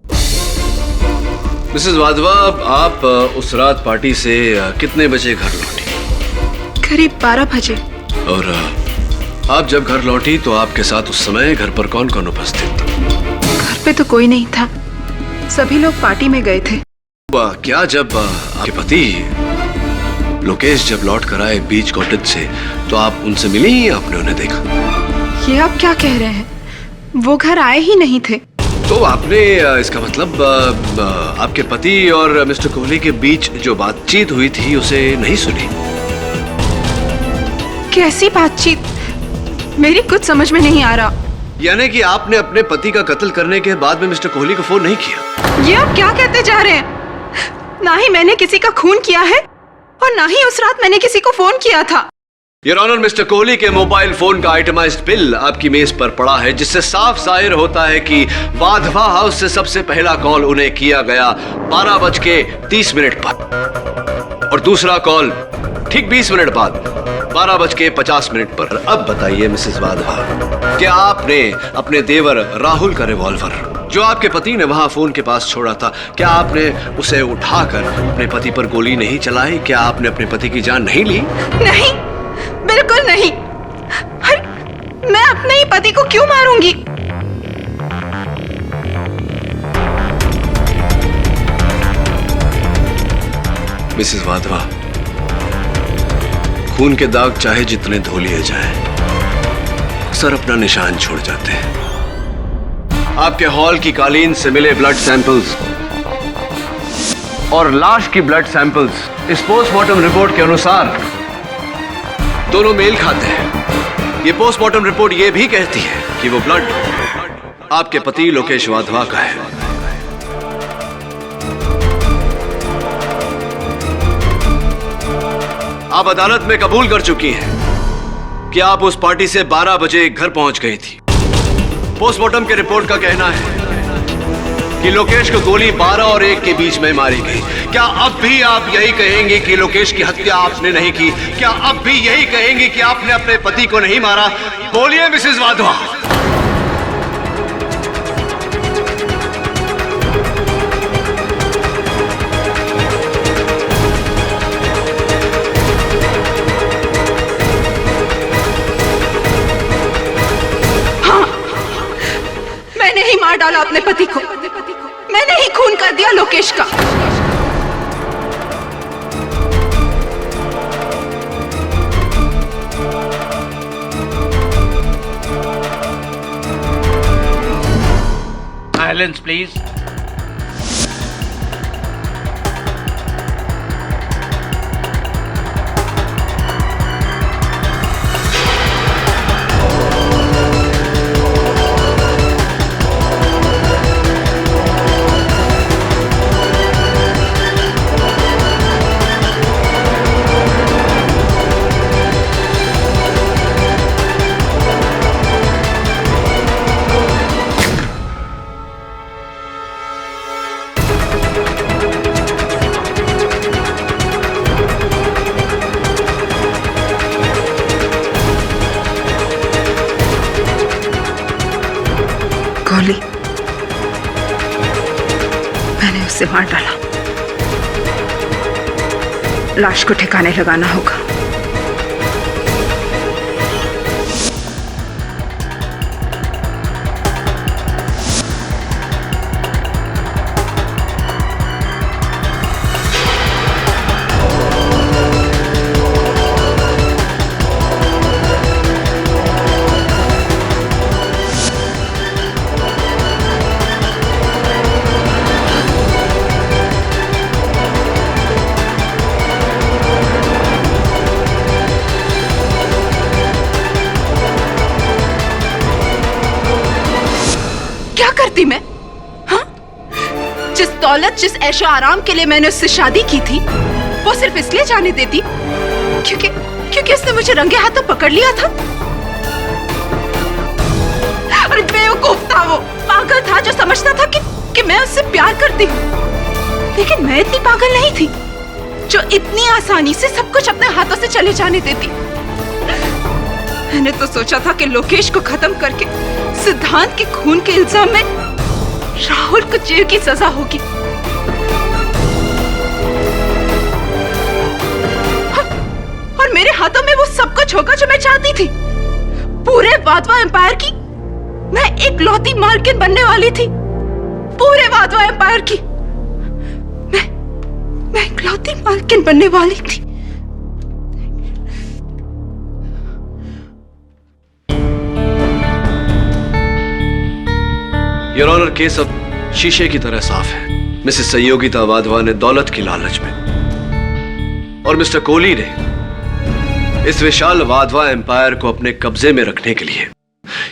मिसेस वाधवा, आप उस रात पार्टी से कितने बजे घर लौटी?
करीब 12 बजे।
और आप जब घर लौटी तो आपके साथ उस समय घर पर कौन कौन उपस्थित था?
घर पे तो कोई नहीं था, सभी लोग पार्टी में गए थे।
क्या जब आपके पति लोकेश जब लौट कर आए बीच कॉटेज से तो आप उनसे मिली या आपने उन्हें देखा?
ये आप क्या कह रहे हैं? वो घर आए ही नहीं थे।
तो आपने इसका मतलब आपके पति और मिस्टर कोहली के बीच जो बातचीत हुई थी उसे नहीं सुनी?
कैसी बातचीत? मेरी कुछ समझ में नहीं आ रहा।
यानी कि आपने अपने पति का कत्ल करने के बाद में मिस्टर कोहली को फोन नहीं किया?
ये आप क्या कहते जा रहे हैं? ना ही मैंने किसी का खून किया है और ना ही उस रात मैंने किसी को फोन किया था।
योर ऑनर, मिस्टर कोहली के मोबाइल फोन का आइटमाइज्ड बिल आपकी मेज पर पड़ा है, जिससे साफ जाहिर होता है कि वाधवा हाउस से सबसे पहला कॉल उन्हें किया गया 12:30 पर और दूसरा कॉल ठीक 20 मिनट बाद 12:50 पर। अब बताइए मिसेस वाधवा, क्या आपने अपने देवर राहुल का रिवॉल्वर जो आपके पति ने वहां फोन के पास छोड़ा था, क्या आपने उसे उठाकर अपने पति पर गोली नहीं चलाई? क्या आपने अपने पति की जान नहीं ली?
नहीं, बिल्कुल नहीं। मैं अपने ही पति को क्यों मारूंगी?
मिसेस वाधवा, खून के दाग चाहे जितने धो लिए जाएं, अक्सर अपना निशान छोड़ जाते हैं। आपके हॉल की कालीन से मिले ब्लड सैंपल्स और लाश की ब्लड सैंपल्स इस पोस्टमार्टम रिपोर्ट के अनुसार दोनों मेल खाते हैं। ये पोस्टमार्टम रिपोर्ट ये भी कहती है कि वो ब्लड आपके पति लोकेश वाधवा का है। आप अदालत में कबूल कर चुकी हैं कि आप उस पार्टी से 12 बजे घर पहुंच गई थी। पोस्टमार्टम के रिपोर्ट का कहना है कि लोकेश को गोली 12 और 1 के बीच में मारी गई। क्या अब भी आप यही कहेंगे कि लोकेश की हत्या आपने नहीं की? क्या अब भी यही कहेंगे कि आपने अपने पति को नहीं मारा? बोलिए मिसेस वाधवा।
हाँ, डाला अपने पति को। मैंने ही खून कर दिया लोकेश का।
Silence please.
गोली मैंने उससे मार डाला। लाश को ठिकाने लगाना होगा। करती मैं? हाँ? जिस दौलत, जिस ऐशो आराम के लिए मैंने उससे शादी की थी, वो सिर्फ इसलिए जाने देती क्योंकि उसने मुझे रंगे हाथों पकड़ लिया था। अरे बेवकूफ था वो, पागल था जो समझता था कि मैं उससे प्यार करती हूँ। लेकिन मैं इतनी पागल नहीं थी जो इतनी आसानी से सब कुछ अपने हाथों से चले जाने देती। मैंने तो सोचा था कि लोकेश को खत्म करके सिद्धांत के खून के इल्जाम में राहुल को जेल की सजा होगी। और मेरे हाथों में वो सब कुछ होगा जो मैं चाहती थी। पूरे वाधवा एम्पायर की मैं एक लौती मालकिन बनने वाली थी। पूरे वाधवा एम्पायर की मैं एक लौती मालकिन बनने वाली थी।
योर ऑनर, केस अब शीशे की तरह साफ है। मिसेस संयोगिता वाधवा ने दौलत की लालच में और मिस्टर कोहली ने इस विशाल वाधवा एम्पायर को अपने कब्जे में रखने के लिए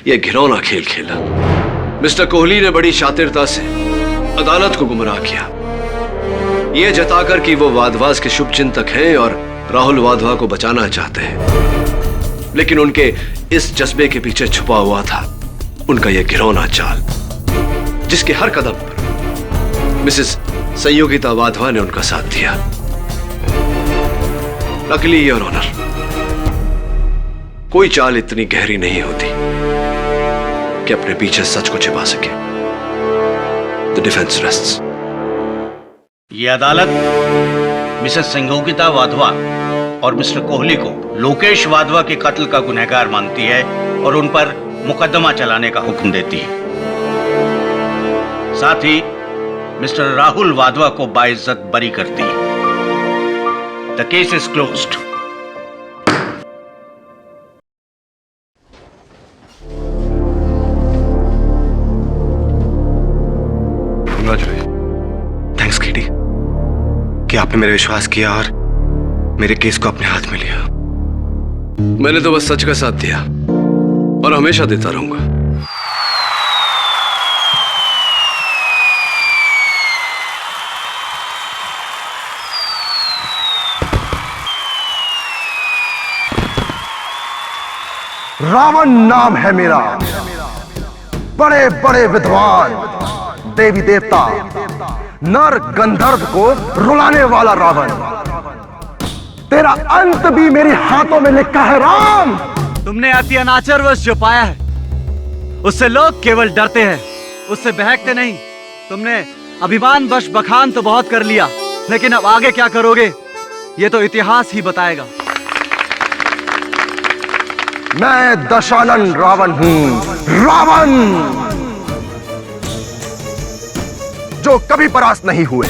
यह घिनौना खेल खेला। मिस्टर कोहली ने बड़ी शातिरता से अदालत को गुमराह किया, यह जताकर कि वो वाधवास के शुभ चिंतक हैं और राहुल वाधवा को बचाना चाहते हैं। लेकिन उनके इस जज्बे के पीछे छुपा हुआ था उनका यह घिनौना चाल, जिसके हर कदम पर मिसेस संयोगिता वाधवा ने उनका साथ दिया। लकीली योर ऑनर, कोई चाल इतनी गहरी नहीं होती कि अपने पीछे सच को छिपा सके। The defence rests.
ये अदालत मिसेस संयोगिता वाधवा और मिस्टर कोहली को लोकेश वाधवा के कत्ल का गुनहगार मानती है और उन पर मुकदमा चलाने का हुक्म देती है। साथ ही मिस्टर राहुल वाधवा को बाइज्जत बरी करती है। The case is closed.
Thanks Katie कि आपने मेरा विश्वास किया और मेरे केस को अपने हाथ में लिया।
मैंने तो बस सच का साथ दिया और हमेशा देता रहूंगा।
रावण नाम है मेरा, बड़े बड़े विद्वान, देवी देवता, नर गंधर्व को रुलाने वाला रावण। तेरा अंत भी मेरे हाथों में लिखा है राम।
तुमने अति अनाचारवश जो पाया है उससे लोग केवल डरते हैं, उससे बहकते नहीं। तुमने अभिमान वश बखान तो बहुत कर लिया, लेकिन अब आगे क्या करोगे ये तो इतिहास ही बताएगा।
मैं दशानन रावण हूं, रावण। जो कभी परास्त नहीं हुए,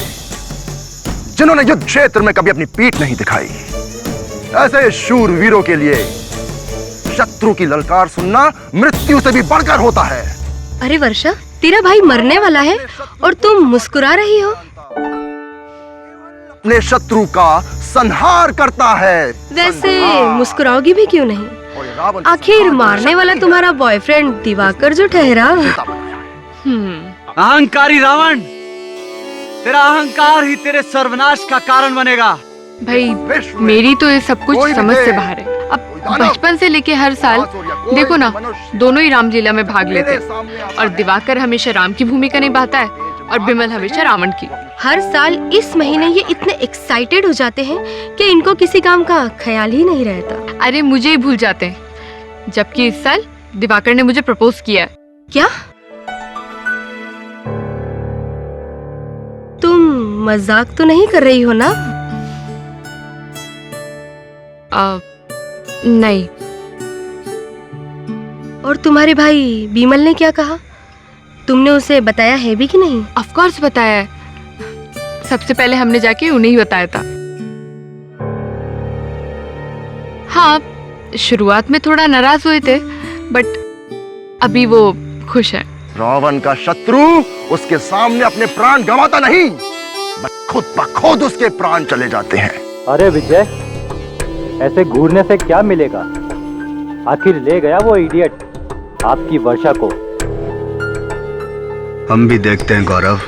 जिन्होंने युद्ध क्षेत्र में कभी अपनी पीठ नहीं दिखाई, ऐसे शूरवीरों के लिए शत्रु की ललकार सुनना मृत्यु से भी बढ़कर होता है।
अरे वर्षा, तेरा भाई मरने वाला है और तुम मुस्कुरा रही हो।
अपने शत्रु का संहार करता है।
वैसे मुस्कुराओगी भी क्यों नहीं? आखिर मारने वाला तुम्हारा बॉयफ्रेंड दिवाकर जो ठहरा।
अहंकारी रावण, तेरा अहंकार ही तेरे सर्वनाश का कारण बनेगा।
भाई मेरी तो ये सब कुछ समझ से बाहर है। अब बचपन से लेके हर साल देखो ना, दोनों ही रामलीला में भाग लेते हैं और दिवाकर हमेशा राम की भूमिका निभाता है और बिमल हमेशा रावण की।
हर साल इस महीने ये इतने एक्साइटेड हो जाते हैं कि इनको किसी काम का ख्याल ही नहीं रहता।
अरे मुझे ही भूल जाते हैं, जबकि इस साल दिवाकर ने मुझे प्रपोज किया है।
क्या तुम मजाक तो नहीं कर रही हो ना?
नहीं।
और तुम्हारे भाई बीमल ने क्या कहा? तुमने उसे बताया है भी कि नहीं?
ऑफ कोर्स बताया है। सबसे पहले हमने जाके उन्हें ही बताया था। हाँ, शुरुआत में थोड़ा नाराज हुए थे, बट अभी वो खुश है।
रावण का शत्रु उसके सामने अपने प्राण गंवाता नहीं, खुद ब खुद उसके प्राण चले जाते हैं।
अरे विजय, ऐसे घूरने से क्या मिलेगा? आखिर ले गया वो इडियट आपकी वर्षा को।
हम भी देखते हैं गौरव,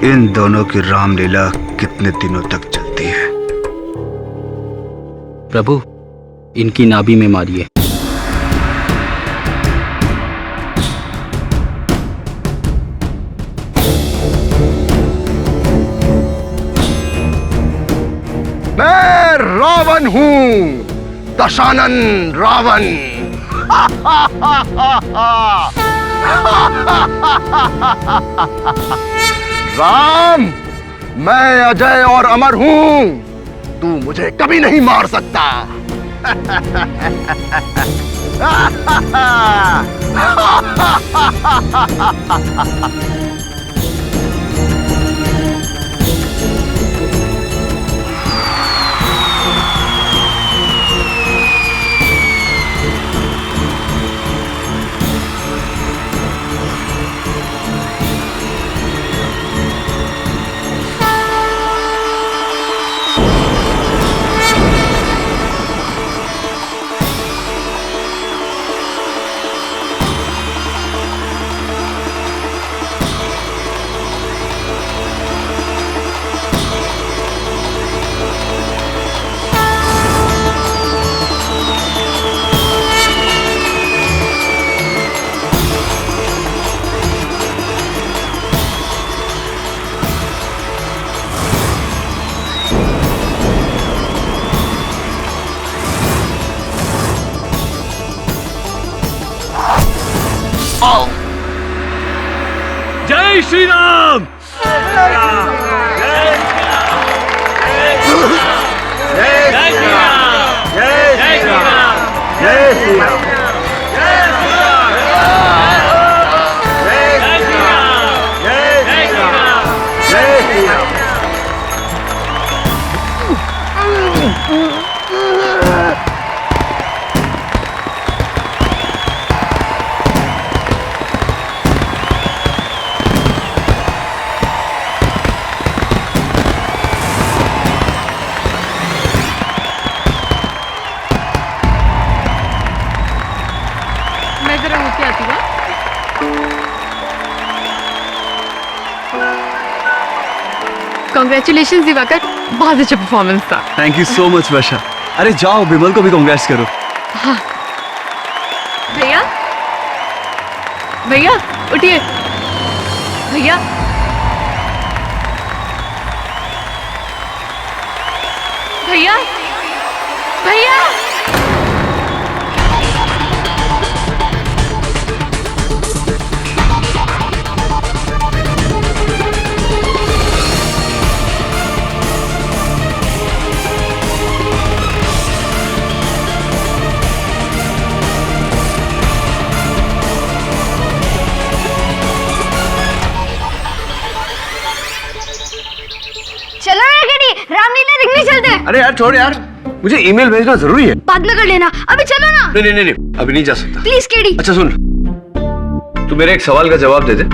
इन दोनों की रामलीला कितने दिनों तक चलती है।
प्रभु, इनकी नाभि में मारिए।
मैं रावण हूं, दशानन रावण। राम, मैं अजय और अमर हूं, तू मुझे कभी नहीं मार सकता।
जय श्री राम।
कांग्रेचुलेशंस दिवाकर, बहुत अच्छा परफॉर्मेंस था।
थैंक यू सो मच वर्षा। अरे जाओ, बिमल को भी कांग्रेट्स करो।
हाँ। भैया, भैया उठिए। भैया, भैया, भैया।
अरे यार छोड़ यार, मुझे ईमेल भेजना जरूरी है।
बाद में कर लेना, अभी चलो ना।
नहीं नहीं नहीं, अभी नहीं जा सकता।
Please KD.
अच्छा सुन, तू मेरे एक सवाल का जवाब दे दे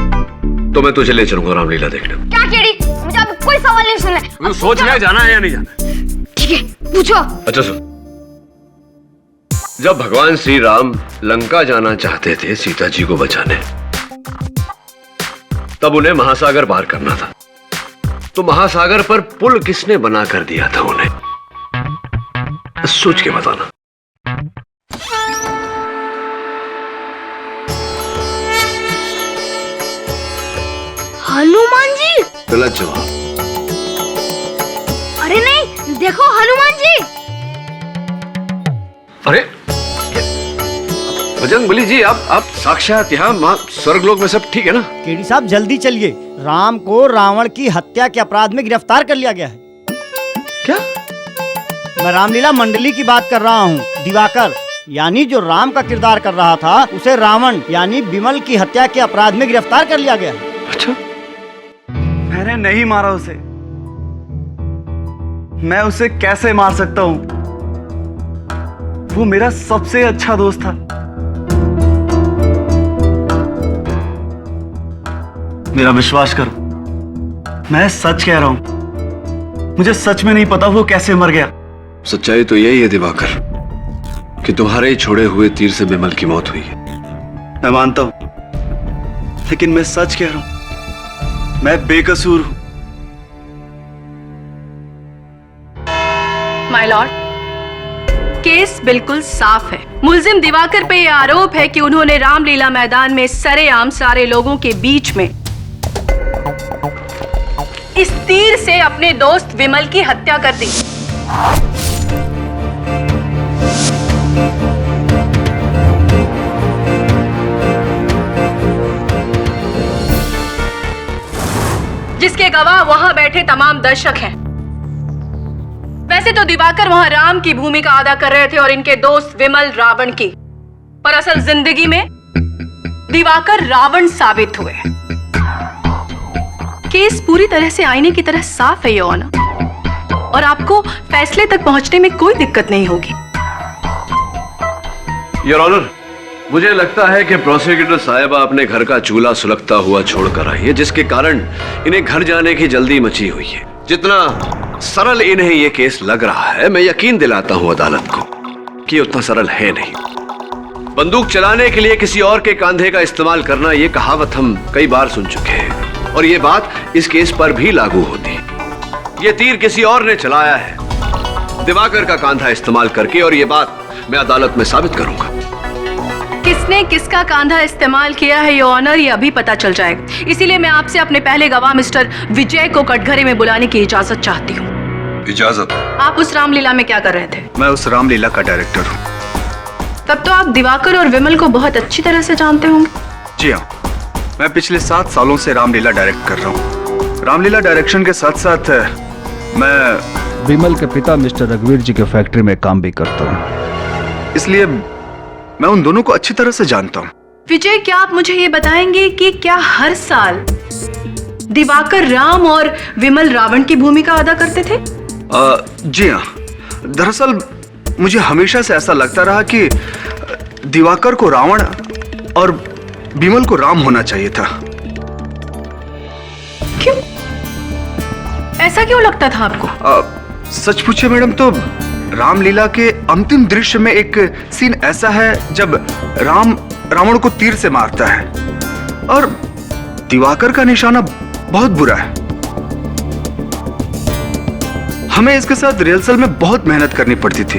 तो मैं तुझे ले चलूंगा रामलीला देखने।
क्या केडी? मुझे अब कोई सवाल नहीं सुनना।
तू सोच ले जाना है या नहीं जाना।
ठीक है, पूछो।
अच्छा सुन, जब भगवान श्री राम लंका जाना चाहते थे सीता जी को बचाने, तब उन्हें महासागर पार करना था, तो महासागर पर पुल किसने बना कर दिया था उन्हें? सोच के बताना।
हनुमान जी।
गलत जवाब।
अरे नहीं, देखो हनुमान जी।
अरे बजरंगबली जी, आप साक्षात यहाँ स्वर्गलोक में सब ठीक है ना?
केडी साहब जल्दी चलिए, राम को रावण की हत्या के अपराध में गिरफ्तार कर लिया गया है।
क्या?
मैं रामलीला मंडली की बात कर रहा हूँ। दिवाकर यानी जो राम का किरदार कर रहा था, उसे रावण यानी विमल की हत्या के अपराध में गिरफ्तार कर लिया गया है।
अच्छा?
मैंने नहीं मारा उसे, मैं उसे कैसे मार सकता हूँ? वो मेरा सबसे अच्छा दोस्त था। मेरा विश्वास करो, मैं सच कह रहा हूं। मुझे सच में नहीं पता वो कैसे मर गया।
सच्चाई तो यही है दिवाकर कि तुम्हारे ही छोड़े हुए तीर से विमल की मौत हुई है।
मैं मानता हूं, लेकिन मैं सच कह रहा हूं, मैं बेकसूर हूं।
माय लॉर्ड, केस बिल्कुल साफ है। मुलजिम दिवाकर पे यह आरोप है कि उन्होंने रामलीला मैदान में सरेआम सारे लोगों के बीच में इस तीर से अपने दोस्त विमल की हत्या कर दी। जिसके गवाह वहां बैठे तमाम दर्शक हैं। वैसे तो दिवाकर वहां राम की भूमिका अदा कर रहे थे और इनके दोस्त विमल रावण की, पर असल जिंदगी में दिवाकर रावण साबित हुए। केस पूरी तरह से आईने की तरह साफ है योर ऑनर, और आपको फैसले तक पहुंचने में कोई दिक्कत नहीं होगी।
योर ऑनर, मुझे लगता है कि प्रोसिक्यूटर साहिबा अपने घर का चूल्हा सुलगता हुआ छोड़कर आई है, जिसके कारण इन्हें घर जाने की जल्दी मची हुई है। जितना सरल इन्हें यह केस लग रहा है, मैं यकीन दिलाता हूं अदालत को कि उतना सरल है नहीं। बंदूक चलाने के लिए किसी और के कंधे का इस्तेमाल करना, यह कहावत हम कई बार सुन चुके हैं, और यह बात इस केस पर भी लागू होती है। यह तीर किसी और ने चलाया है, दिवाकर का कांधा इस्तेमाल करके, और यह बात मैं अदालत में साबित करूंगा।
किसने किसका कांधा इस्तेमाल किया है योर ऑनर, ये अभी पता चल जाएगा। इसीलिए मैं आपसे अपने पहले गवाह मिस्टर विजय को कटघरे में बुलाने की इजाजत चाहती हूँ।
इजाजत?
आप उस रामलीला में क्या कर रहे थे?
मैं उस रामलीला का डायरेक्टर हूँ।
तब तो आप दिवाकर और विमल को बहुत अच्छी तरह से जानते होंगे।
जी हाँ, मैं पिछले 7 सालों से रामलीला डायरेक्ट कर रहा हूँ। रामलीला डायरेक्शन के साथ साथ मैं
विमल के पिता मिस्टर रघुवीर जी के फैक्ट्री में काम भी करता हूँ,
इसलिए मैं उन दोनों को अच्छी तरह से जानता हूँ।
विजय, क्या आप मुझे ये बताएंगे कि क्या हर साल दिवाकर राम और विमल रावण की भूमिका अदा करते थे?
जी हाँ, दरअसल मुझे हमेशा से ऐसा लगता रहा कि दिवाकर को रावण और विमल को राम होना चाहिए था।
क्यों? ऐसा क्यों लगता था आपको?
सच पूछे मैडम तो रामलीला के अंतिम दृश्य में एक सीन ऐसा है जब राम रावण को तीर से मारता है और दिवाकर का निशाना बहुत बुरा है। हमें इसके साथ रिहर्सल में बहुत मेहनत करनी पड़ती थी,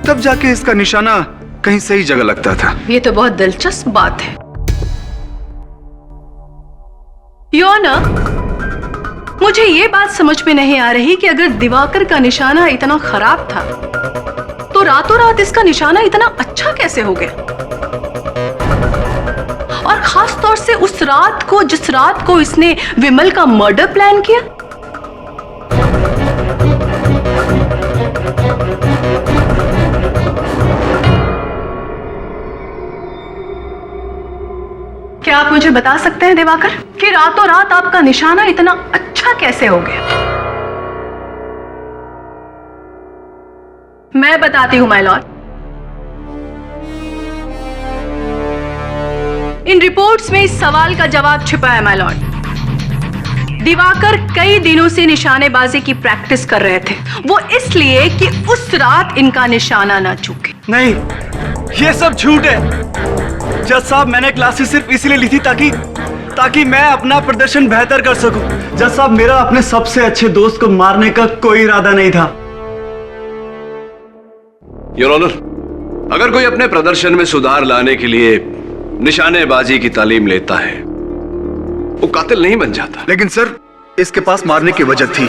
तब जाके इसका निशाना कहीं सही जगह लगता था।
ये तो बहुत दिलचस्प बात है। योना, मुझे ये बात समझ में नहीं आ रही कि अगर दिवाकर का निशाना इतना खराब था, तो रातों रात इसका निशाना इतना अच्छा कैसे हो गया? और खास तौर से उस रात को, जिस रात को इसने विमल का मर्डर प्लान किया। क्या आप मुझे बता सकते हैं दिवाकर कि रातों रात आपका निशाना इतना अच्छा कैसे हो गया? मैं बताती हूँ माय लॉर्ड। इन रिपोर्ट्स में इस सवाल का जवाब छिपा है माय लॉर्ड। दिवाकर कई दिनों से निशानेबाजी की प्रैक्टिस कर रहे थे, वो इसलिए कि उस रात इनका निशाना ना चूके।
नहीं, ये सब झूठ है। जज साहब, मैंने क्लासेस सिर्फ इसीलिए ली थी ताकि मैं अपना प्रदर्शन बेहतर कर सकूं। जज साहब, मेरा अपने सबसे अच्छे दोस्त को मारने का कोई इरादा नहीं था।
योर ऑनर, अगर कोई अपने प्रदर्शन में सुधार लाने के लिए निशानेबाजी की तालीम लेता है, वो कातिल नहीं बन जाता।
लेकिन सर, इसके पास मारने की वजह थी।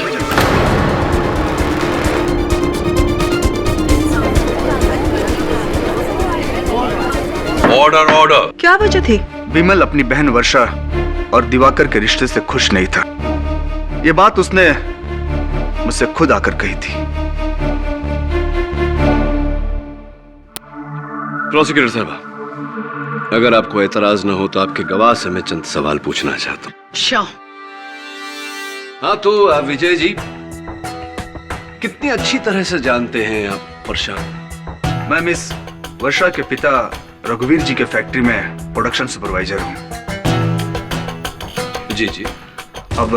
Order order.
क्या वजह थी?
विमल अपनी बहन वर्षा और दिवाकर के रिश्ते से खुश नहीं था। ये बात उसने मुझसे खुद आकर कही थी।
प्रोसिक्यूटर साहब, अगर आपको एतराज न हो तो आपके गवाह से मैं चंद सवाल पूछना चाहता हूँ। हाँ, तो विजय जी, कितनी अच्छी तरह से जानते हैं आप वर्षा?
मैं मिस वर्षा के पिता रघुवीर जी के फैक्ट्री में प्रोडक्शन सुपरवाइजर हूँ।
जी जी।
अब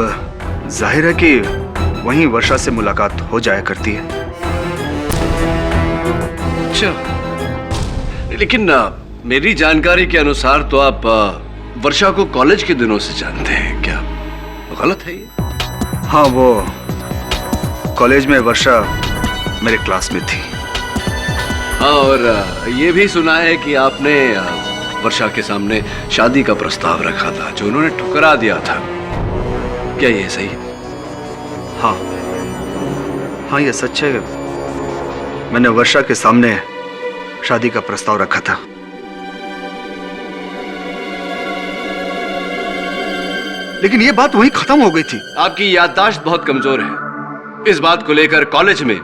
जाहिर है कि वहीं वर्षा से मुलाकात हो जाया करती है।
अच्छा, लेकिन मेरी जानकारी के अनुसार तो आप वर्षा को कॉलेज के दिनों से जानते हैं, क्या गलत है ये?
हाँ, वो कॉलेज में वर्षा मेरे क्लास में थी।
हाँ, और ये भी सुना है कि आपने वर्षा के सामने शादी का प्रस्ताव रखा था, जो उन्होंने ठुकरा दिया था। क्या ये सही है?
हाँ, ये सच है। मैंने वर्षा के सामने शादी का प्रस्ताव रखा था। लेकिन ये बात वहीं खत्म हो गई थी।
आपकी याददाश्त बहुत कमजोर है। इस बात को लेकर कॉलेज में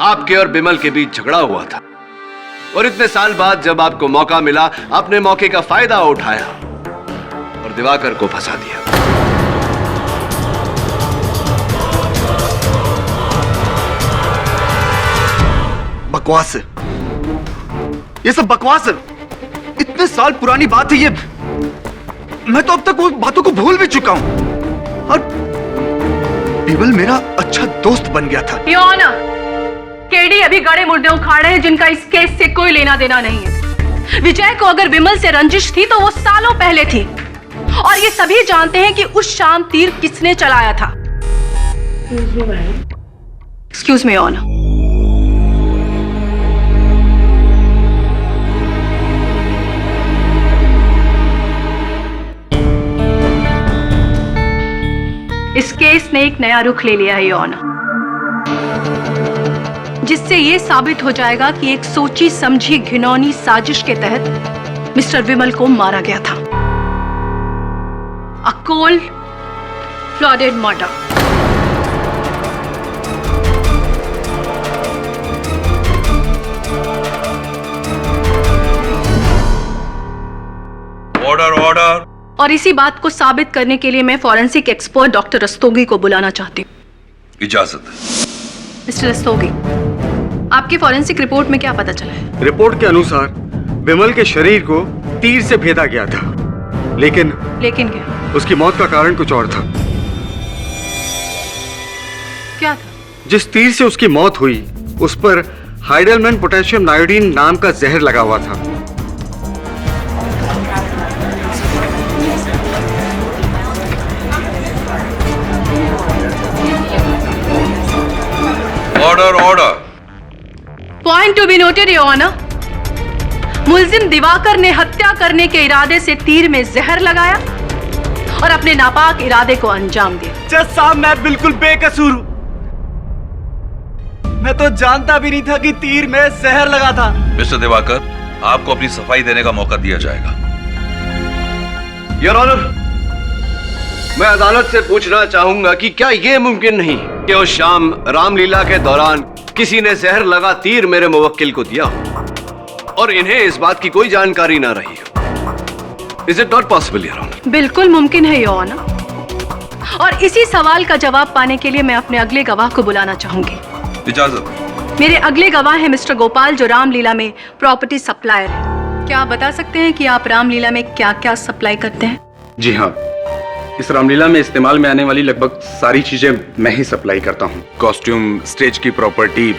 आपके और बिमल के बीच झगड़ा हुआ था, और इतने साल बाद जब आपको मौका मिला, आपने मौके का फायदा उठाया और दिवाकर को फंसा दिया।
बकवास है, ये सब बकवास है। इतने साल पुरानी बात है ये। मैं तो अब तक वो बातों को भूल भी चुका हूं। और बिमल मेरा अच्छा दोस्त बन गया था।
केडी अभी गड़े मुर्दे उखाड़े हैं जिनका इस केस से कोई लेना देना नहीं है। विजय को अगर विमल से रंजिश थी तो वो सालों पहले थी, और ये सभी जानते हैं कि उस शाम तीर किसने चलाया था। Excuse me honour. इस केस ने एक नया रुख ले लिया है योर ऑनर, जिससे यह साबित हो जाएगा कि एक सोची समझी घिनौनी साजिश के तहत मिस्टर विमल को मारा गया था। A cold blooded murder.
Order order.
और इसी बात को साबित करने के लिए मैं फॉरेंसिक एक्सपर्ट डॉक्टर रस्तोगी को बुलाना चाहती हूँ।
इजाजत।
मिस्टर रस्तोगी, आपकी फॉरेंसिक रिपोर्ट में क्या पता चला है?
रिपोर्ट के अनुसार विमल के शरीर को तीर से भेदा गया था, लेकिन
क्या?
उसकी मौत का कारण कुछ और था।
क्या था?
जिस तीर से उसकी मौत हुई, उस पर हाइडेलमैन पोटेशियम नायोडीन नाम का जहर लगा हुआ था।
Order order.
Point to be noted your honour. मुलजिम दिवाकर ने हत्या करने के इरादे से तीर में जहर लगाया और अपने नापाक इरादे को अंजाम दिया।
जज साहब, मैं बिल्कुल बेकसूर हूं। मैं तो जानता भी नहीं था कि तीर में जहर लगा था।
मिस्टर दिवाकर, आपको अपनी सफाई देने का मौका दिया जाएगा।
योर ऑनर, मैं अदालत से पूछना चाहूंगा कि क्या यह मुमकिन नहीं कि उस शाम रामलीला के दौरान किसी ने जहर लगा तीर मेरे मुवक्किल को दिया और इन्हें इस बात की कोई जानकारी ना रही हो? Is it not possible your honour?
बिल्कुल मुमकिन है योर ऑनर, और इसी सवाल का जवाब पाने के लिए मैं अपने अगले गवाह को बुलाना चाहूंगी।
इजाजत।
मेरे अगले गवाह हैं मिस्टर गोपाल, जो रामलीला में प्रॉपर्टी सप्लायर है। क्या आप बता सकते हैं कि आप रामलीला में क्या क्या सप्लाई करते हैं?
जी हाँ, इस रामलीला में इस्तेमाल में आने वाली लगभग सारी चीजें मैं ही सप्लाई करता हूँ। कॉस्ट्यूम, स्टेज की प्रॉपर्टी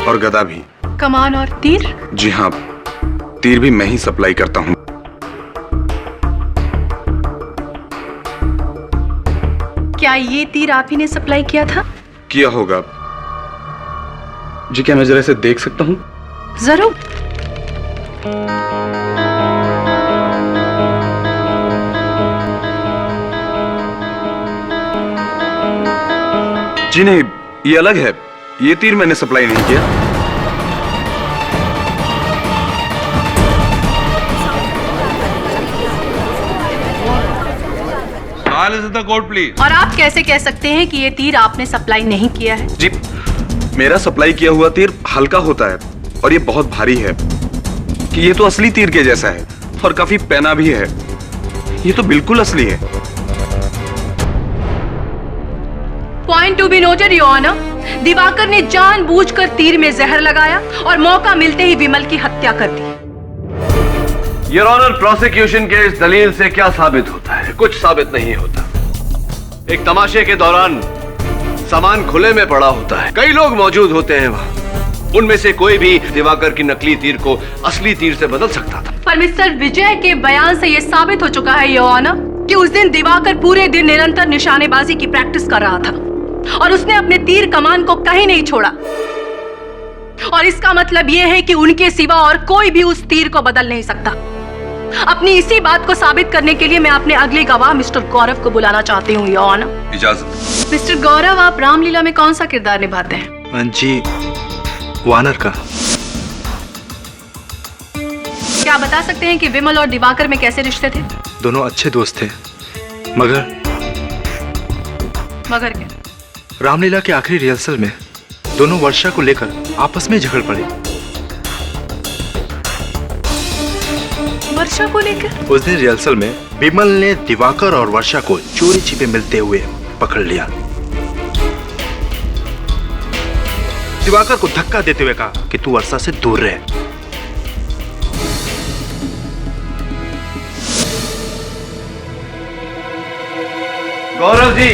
और गदा भी।
कमान और तीर?
जी हाँ, तीर भी मैं ही सप्लाई करता हूँ।
क्या ये तीर आप ही ने सप्लाई किया था?
किया होगा जी। क्या मैं जरा इसे देख सकता हूँ?
जरूर।
जी नहीं, ये अलग है। ये तीर मैंने सप्लाई नहीं किया।
Court please. और आप कैसे कह सकते हैं कि ये तीर आपने सप्लाई नहीं किया है?
जी, मेरा सप्लाई किया हुआ तीर हल्का होता है और ये बहुत भारी है। कि ये तो असली तीर के जैसा है और काफी पैना भी है। ये तो बिल्कुल असली है।
Point to be noted your honour, Diwakar ने जानबूझकर तीर में जहर लगाया और मौका मिलते ही विमल की हत्या कर दी।
योर ऑनर, प्रोसिक्यूशन के इस दलील से क्या साबित होता है? कुछ साबित नहीं होता। एक तमाशे के दौरान सामान खुले में पड़ा होता है, कई लोग मौजूद होते हैं वहां। उनमें से कोई भी दिवाकर की नकली तीर को असली तीर से बदल सकता था।
पर मिस्टर विजय के बयान से यह साबित हो चुका है योर ऑनर कि उस दिन दिवाकर पूरे दिन निरंतर निशानेबाजी की प्रैक्टिस कर रहा था और उसने अपने तीर कमान को कहीं नहीं छोड़ा। और इसका मतलब यह है कि उनके सिवा और कोई भी उस तीर को बदल नहीं सकता। अपनी इसी बात को साबित करने के लिए मैं अपने अगले गवाह मिस्टर गौरव को बुलाना चाहती हूँ योर ऑनर।
इजाजत।
मिस्टर गौरव, आप रामलीला में कौन सा किरदार निभाते हैं?
जी, वानर का।
क्या आप बता सकते हैं कि विमल और दिवाकर में कैसे रिश्ते थे?
दोनों अच्छे दोस्त थे, मगर
क्या?
रामलीला के आखिरी रिहर्सल में दोनों वर्षा को लेकर आपस में झगड़ पड़े।
वर्षा को लेकर?
उस दिन रिहर्सल में विमल ने दिवाकर और वर्षा को चोरी छिपे मिलते हुए पकड़ लिया। दिवाकर को धक्का देते हुए कहा कि तू वर्षा से दूर रहे।
गौरव जी,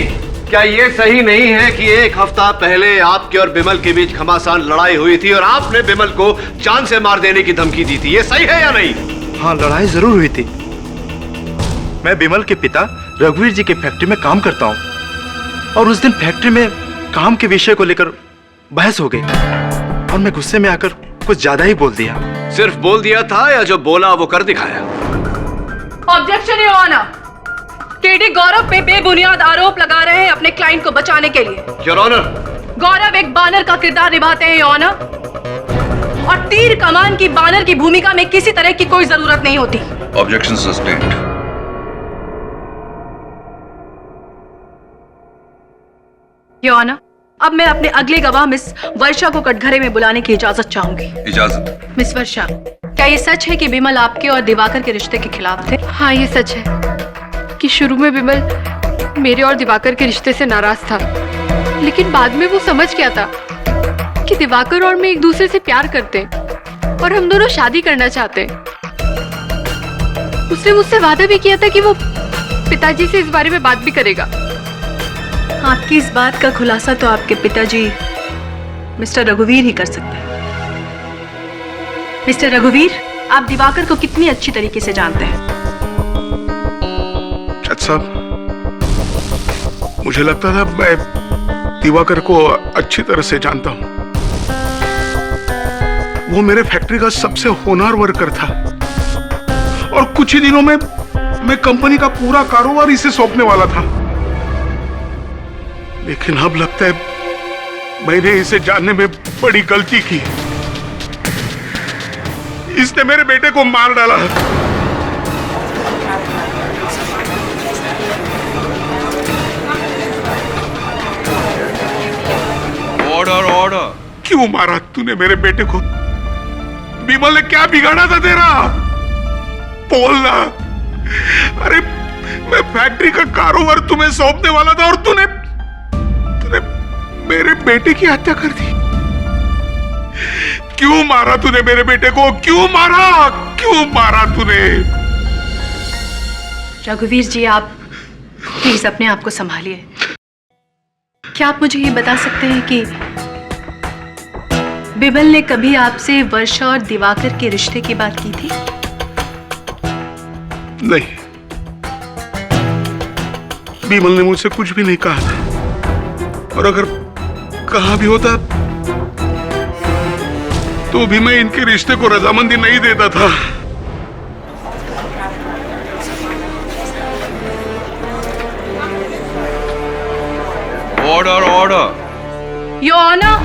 क्या ये सही नहीं है कि एक हफ्ता पहले आपके और बिमल के बीच घमासान लड़ाई हुई थी और आपने बिमल को जान से मार देने की धमकी दी थी? ये सही है या नहीं?
हाँ, लड़ाई जरूर हुई थी। मैं बिमल के पिता रघुवीर जी के फैक्ट्री में काम करता हूँ और उस दिन फैक्ट्री में काम के विषय को लेकर बहस हो गई और मैं गुस्से में आकर कुछ ज्यादा ही बोल दिया।
सिर्फ बोल दिया था या जो बोला वो कर दिखाया?
ऑब्जेक्शन योर ऑनर, केडी गौरव पे बेबुनियाद आरोप लगा रहे हैं अपने क्लाइंट को बचाने के लिए।
योर ऑनर,
गौरव एक बानर का किरदार निभाते हैं योर ऑनर, और तीर कमान की बानर की भूमिका में किसी तरह की कोई जरूरत नहीं होती।
Objection sustained.
योर ऑनर, अब मैं अपने अगले गवाह मिस वर्षा को कटघरे में बुलाने की इजाजत चाहूंगी।
इजाजत।
मिस वर्षा, क्या ये सच है कि विमल आपके और दिवाकर के रिश्ते के खिलाफ थे?
हाँ, ये सच है कि शुरू में विमल मेरे और दिवाकर के रिश्ते से नाराज था, लेकिन बाद में वो समझ गया था कि दिवाकर और मैं एक दूसरे से प्यार करते और हम दोनों शादी करना चाहते। उसने मुझसे वादा भी किया था कि वो पिताजी से इस बारे में बात भी करेगा।
आपकी इस बात का खुलासा तो आपके पिताजी मिस्टर रघुवीर ही कर सकते हैं। मिस्टर रघुवीर, आप दिवाकर को कितनी अच्छी तरीके से जानते हैं?
जज साहब, मुझे लगता था मैं दिवाकर को अच्छी तरह से जानता हूं। वो मेरे फैक्ट्री का सबसे होनहार वर्कर था और कुछ ही दिनों में मैं कंपनी का पूरा कारोबार इसे सौंपने वाला था। लेकिन अब लगता है मैंने इसे जानने में बड़ी गलती की। इसने मेरे बेटे को मार डाला। Order order. क्यों मारा तूने मेरे बेटे को? विमल ने क्या बिगाड़ा था तेरा? बोलना। अरे मैं फैक्ट्री का कारोबार तुम्हें सौंपने वाला था और तूने मेरे बेटे की हत्या कर दी। क्यों मारा तूने मेरे बेटे को? क्यों मारा? क्यों मारा तूने?
रघुवीर जी, आप प्लीज अपने आप को संभालिए। क्या आप मुझे ये बता सकते हैं कि बिमल ने कभी आपसे वर्षा और दिवाकर के रिश्ते की बात की थी?
नहीं, बिमल ने मुझसे कुछ भी नहीं कहा था, और अगर कहा भी होता तो भी मैं इनके रिश्ते को रजामंदी नहीं देता था।
Order order.
योर ऑनर,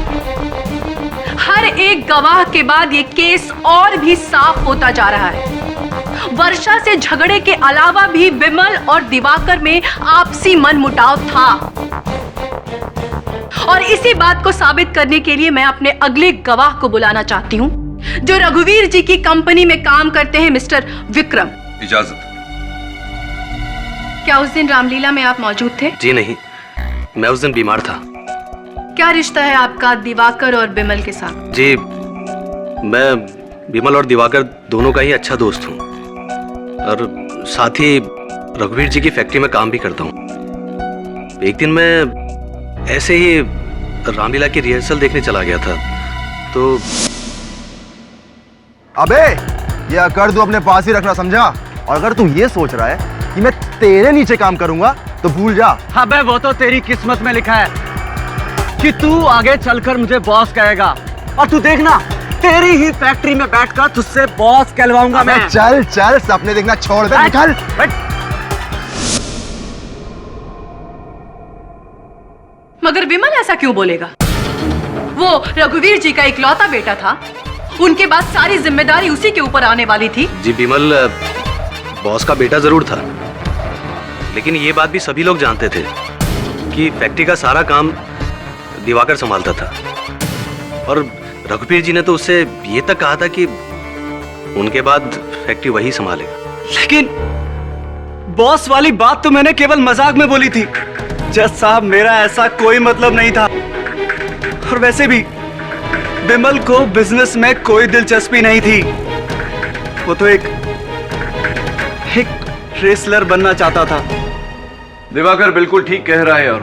हर एक गवाह के बाद ये केस और भी साफ होता जा रहा है। वर्षा से झगड़े के अलावा भी बिमल और दिवाकर में आपसी मनमुटाव था, और इसी बात को साबित करने के लिए मैं अपने अगले गवाह को बुलाना चाहती हूँ, जो रघुवीर जी की कंपनी में काम करते हैं, मिस्टर विक्रम।
इजाजत।
क्या उस दिन रामलीला में आप मौजूद थे?
जी नहीं, मैं उस दिन बीमार था।
क्या रिश्ता है आपका दिवाकर और बिमल के साथ?
जी, मैं बिमल और दिवाकर दोनों का ही अच्छा दोस्त हूँ, और साथ ही रघुवीर जी की फैक्ट्री में काम भी करता हूँ। एक दिन मैं ऐसे ही रामलीला की रिहर्सल देखने चला गया था, तो
अबे ये अकड़ तू अपने पास ही रखना, समझा? और अगर तू ये सोच रहा है कि मैं तेरे नीचे काम करूंगा तो भूल जा।
अबे वो तो तेरी किस्मत में लिखा है कि तू आगे चलकर मुझे बॉस कहेगा, और तू देखना तेरी ही फैक्ट्री में बैठकर तुझसे बॉस कहलवाऊंगा मैं।
चल चल, सपने देखना छोड़ दे, निकल।
मगर बिमल ऐसा क्यों बोलेगा? वो रघुवीर जी का इकलौता बेटा था, उनके बाद सारी जिम्मेदारी उसी के ऊपर आने वाली थी।
जी, बिमल बॉस का बेटा जरूर था, लेकिन ये बात भी सभी लोग जानते थे कि फैक्ट्री का सारा काम दिवाकर संभालता था, और रघुवीर जी ने तो उससे ये तक कहा था कि उनके बाद फैक्ट्री वही संभालेगा।
लेकिन बॉस वाली बात तो मैंने केवल मजाक में बोली थी। जज साहब, मेरा ऐसा कोई मतलब नहीं था, और वैसे भी बिमल को बिजनेस में कोई दिलचस्पी नहीं थी। वो तो एक रेसलर बनना चाहता था।
दिवाकर बिल्कुल ठीक कह रहा है, और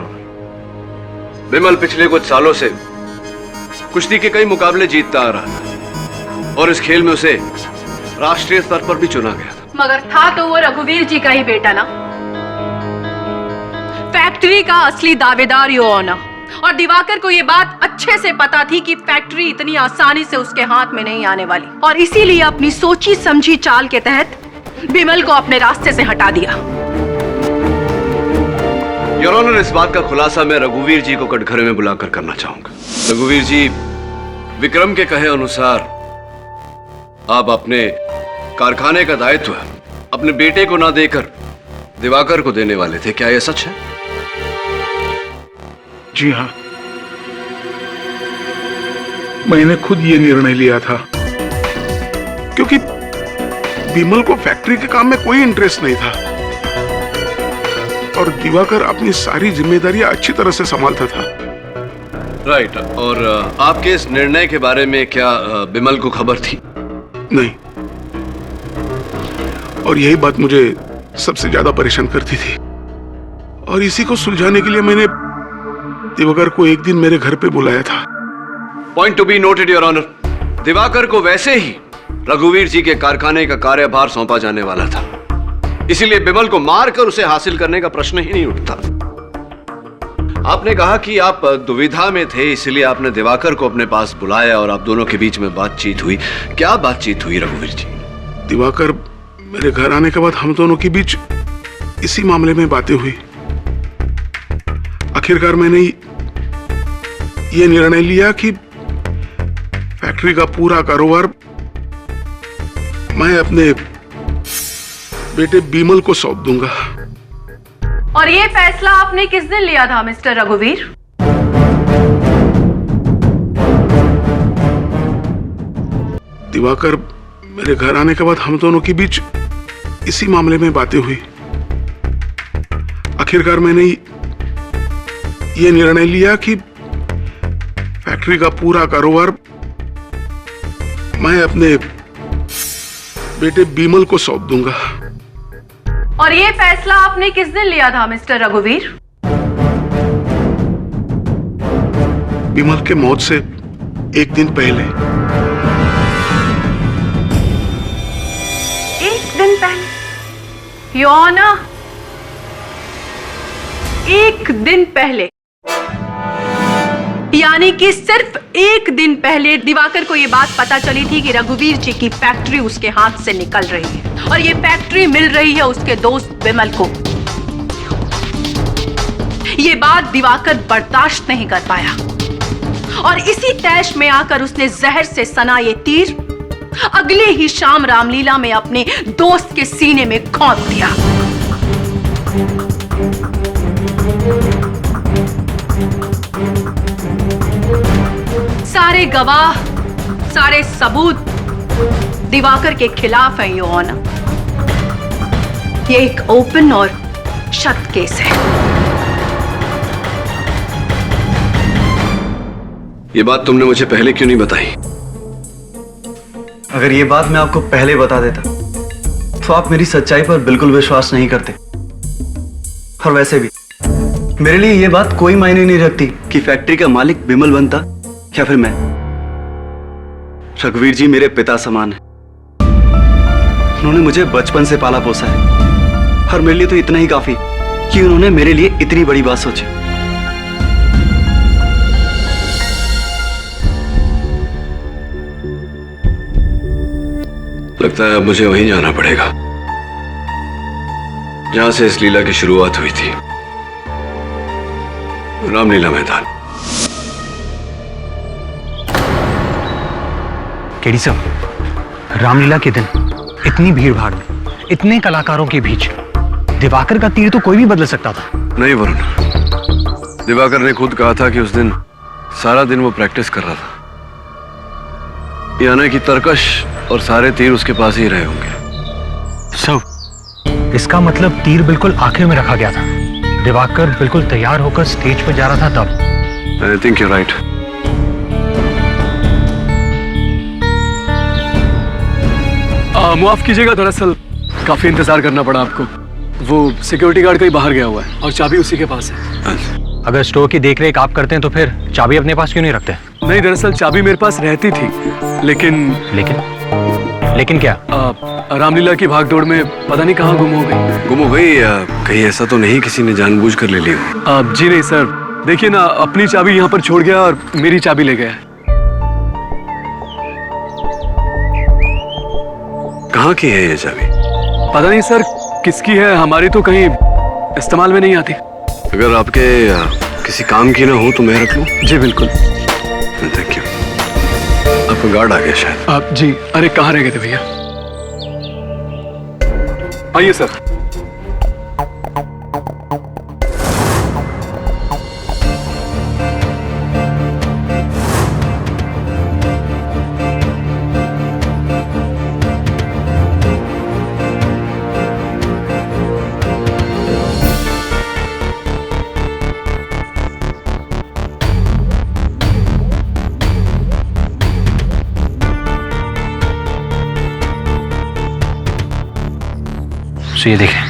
बिमल पिछले कुछ सालों से कुश्ती के कई मुकाबले जीतता आ रहा था, और इस खेल में उसे राष्ट्रीय स्तर पर भी चुना गया था।
मगर था तो वो रघुवीर जी का ही बेटा ना, फैक्ट्री का असली दावेदार यो ऑनर। और दिवाकर को ये बात अच्छे से पता थी कि फैक्ट्री इतनी आसानी से उसके हाथ में नहीं आने वाली, और इसीलिए अपनी सोची समझी चाल के तहत बिमल को अपने रास्ते से हटा दिया।
योर ऑनर, इस बात का खुलासा मैं रघुवीर जी को कटघरे में बुलाकर करना चाहूंगा। रघुवीर जी, विक्रम के कहे अनुसार आप अपने कारखाने का दायित्व अपने बेटे को ना देकर दिवाकर को देने वाले थे, क्या यह सच है?
जी हाँ, मैंने खुद ये निर्णय लिया था, क्योंकि बिमल को फैक्ट्री के काम में कोई इंटरेस्ट नहीं था, और दिवाकर अपनी सारी जिम्मेदारियां अच्छी तरह से संभालता था।
राइट। और आपके इस निर्णय के बारे में क्या बिमल को खबर थी?
नहीं, और यही बात मुझे सबसे ज्यादा परेशान करती थी, और इसी को सुलझाने के लिए मैंने दिवाकर को एक दिन मेरे घर पे बुलाया था।
Point to be noted your honour. Diwakar को वैसे ही रघुवीर जी के कारखाने का कार्यभार सौंपा जाने वाला था, इसीलिए बिमल को मारकर उसे हासिल करने का प्रश्न ही नहीं उठता। आपने कहा कि आप दुविधा में थे, इसलिए आपने दिवाकर को अपने पास बुलाया और आप दोनों के बीच में बातचीत हुई। क्या बातचीत हुई रघुवीर जी?
दिवाकर मेरे घर आने के बाद हम दोनों के बीच इसी मामले में बातें हुई। आखिरकार मैंने ये निर्णय लिया कि फैक्ट्री का पूरा कारोबार मैं अपने बेटे बिमल को सौंप दूंगा।
और ये फैसला आपने किस दिन लिया था मिस्टर रघुवीर?
दिवाकर मेरे घर आने के बाद हम दोनों के बीच इसी मामले में बातें हुई। आखिरकार मैंने ये निर्णय लिया कि फैक्ट्री का पूरा कारोबार मैं अपने बेटे बिमल को सौंप दूंगा।
और ये फैसला आपने किस दिन लिया था मिस्टर रघुवीर?
बिमल के मौत से एक दिन पहले।
एक दिन पहले? योर ऑनर, एक दिन पहले, यानी कि सिर्फ एक दिन पहले दिवाकर को यह बात पता चली थी कि रघुवीर जी की फैक्ट्री उसके हाथ से निकल रही है और ये फैक्ट्री मिल रही है उसके दोस्त विमल को। ये बात दिवाकर बर्दाश्त नहीं कर पाया और इसी तैश में आकर उसने जहर से सना ये तीर अगले ही शाम रामलीला में अपने दोस्त के सीने में घोंप दिया। सारे गवाह, सारे सबूत दिवाकर के खिलाफ हैं योर ऑनर। ये एक ओपन और शत केस है।
ये बात तुमने मुझे पहले क्यों नहीं बताई?
अगर ये बात मैं आपको पहले बता देता तो आप मेरी सच्चाई पर बिल्कुल विश्वास नहीं करते। और वैसे भी मेरे लिए ये बात कोई मायने नहीं रखती कि फैक्ट्री का मालिक बिमल बनता या फिर मैं। रघुवीर जी मेरे पिता समान है। उन्होंने मुझे बचपन से पाला पोसा है और मेरे लिए तो इतना ही काफी कि उन्होंने मेरे लिए इतनी बड़ी बात सोची।
लगता है अब मुझे वहीं जाना पड़ेगा जहां से इस लीला की शुरुआत हुई थी, रामलीला मैदान।
केडी साहब, रामलीला के दिन इतनी भीड़ भाड़ में, इतने कलाकारों के बीच दिवाकर का तीर तो कोई भी बदल सकता था।
नहीं वरुण, दिवाकर ने खुद कहा था कि उस दिन सारा दिन वो प्रैक्टिस कर रहा था, यानी कि तरकश और सारे तीर उसके पास ही रहे होंगे।
सर, इसका मतलब तीर बिल्कुल आखिर में रखा गया था। दिवाकर बिल्कुल तैयार होकर स्टेज पर जा रहा था तब।
I think you right.
माफ कीजिएगा, दरअसल काफी इंतजार करना पड़ा आपको। वो सिक्योरिटी गार्ड कहीं बाहर गया हुआ है और चाबी उसी के पास है।
अगर स्टोर की देखरेख आप करते हैं तो फिर चाबी अपने पास क्यों नहीं रखते?
नहीं, दरअसल चाबी मेरे पास रहती थी,
लेकिन क्या?
रामलीला की भागदौड़ में पता नहीं कहाँ गुम हो गई।
गुम हो गई या कहीं ऐसा तो नहीं किसी ने जानबूझकर ले ली हो?
जी नहीं सर, देखिए ना, अपनी चाबी यहाँ पर छोड़ गया और मेरी चाबी ले गया।
कहाँ की है ये चाबी?
पता नहीं सर किसकी है, हमारी तो कहीं इस्तेमाल में नहीं आती।
अगर आपके किसी काम की ना हो तो मैं रख लूं?
जी बिल्कुल।
Thank you. आपका गार्ड आ गया शायद।
आप जी, अरे कहाँ रह गए थे भैया? आइए सर।
ये देखें।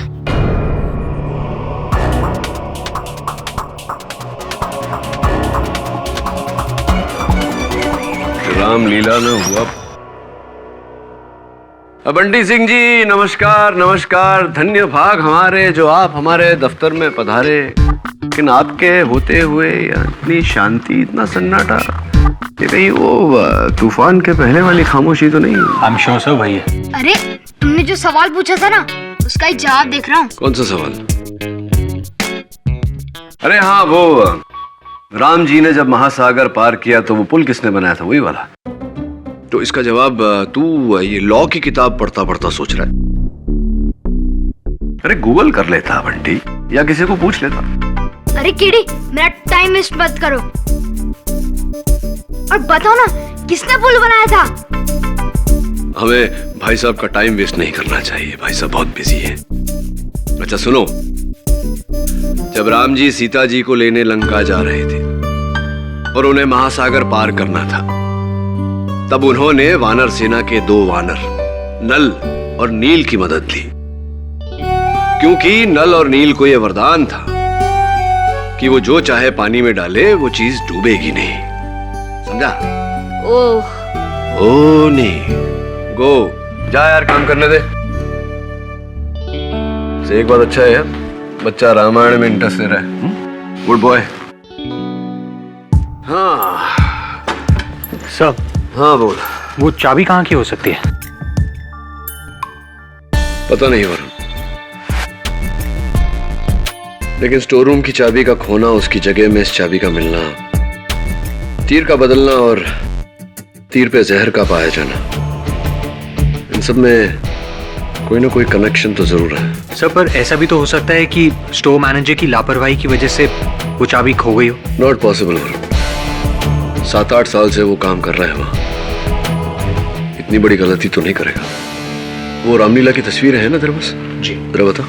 रामलीला में हुआ। बंटी सिंह जी नमस्कार। नमस्कार। धन्य भाग हमारे जो आप हमारे दफ्तर में पधारे, लेकिन आपके होते हुए इतनी शांति, इतना सन्नाटा, ये कहीं वो तूफान के पहले वाली खामोशी तो नहीं?
I'm sure सर भैया।
अरे तुमने जो सवाल पूछा था ना, उसका ही जवाब देख रहा हूँ।
कौन सा सवाल? अरे हाँ, वो राम जी ने जब महासागर पार किया तो वो पुल किसने बनाया था, वही वाला? तो इसका जवाब तू ये लॉ की किताब पढ़ता पढ़ता सोच रहा है? अरे गूगल कर लेता बंटी, या किसी को पूछ लेता।
अरे कीड़ी, मेरा टाइम वेस्ट मत करो और बताओ ना, किसने पुल बनाया था?
हमें भाई साहब का टाइम वेस्ट नहीं करना चाहिए, भाई साहब बहुत बिजी हैं। अच्छा सुनो, जब राम जी सीता जी को लेने लंका जा रहे थे और उन्हें महासागर पार करना था, तब उन्होंने वानर सेना के 2 वानर नल और नील की मदद ली, क्योंकि नल और नील को यह वरदान था कि वो जो चाहे पानी में डाले वो चीज डूबेगी नहीं। समझा? ओ नहीं, गो जा यार, काम करने दे। से एक बात अच्छा है, बच्चा रामायण में इंटरेस्टेड है। Good boy. हाँ
सब।
हाँ बोल।
वो चाबी कहाँ की हो सकती है?
पता नहीं वरुण, लेकिन स्टोर रूम की चाबी का खोना, उसकी जगह में इस चाबी का मिलना, तीर का बदलना और तीर पे जहर का पाया जाना, इन सब में कोई ना कोई कनेक्शन तो जरूर है।
सर पर ऐसा भी तो हो सकता है कि स्टोर मैनेजर की लापरवाही की वजह से वो चाबी खो गई हो।
नॉट पॉसिबल वरुण, 7-8 साल से वो काम कर रहा है वहां, इतनी बड़ी गलती तो नहीं करेगा। वो रामलीला की तस्वीर है ना तेरे पास?
जी।
जरा बता।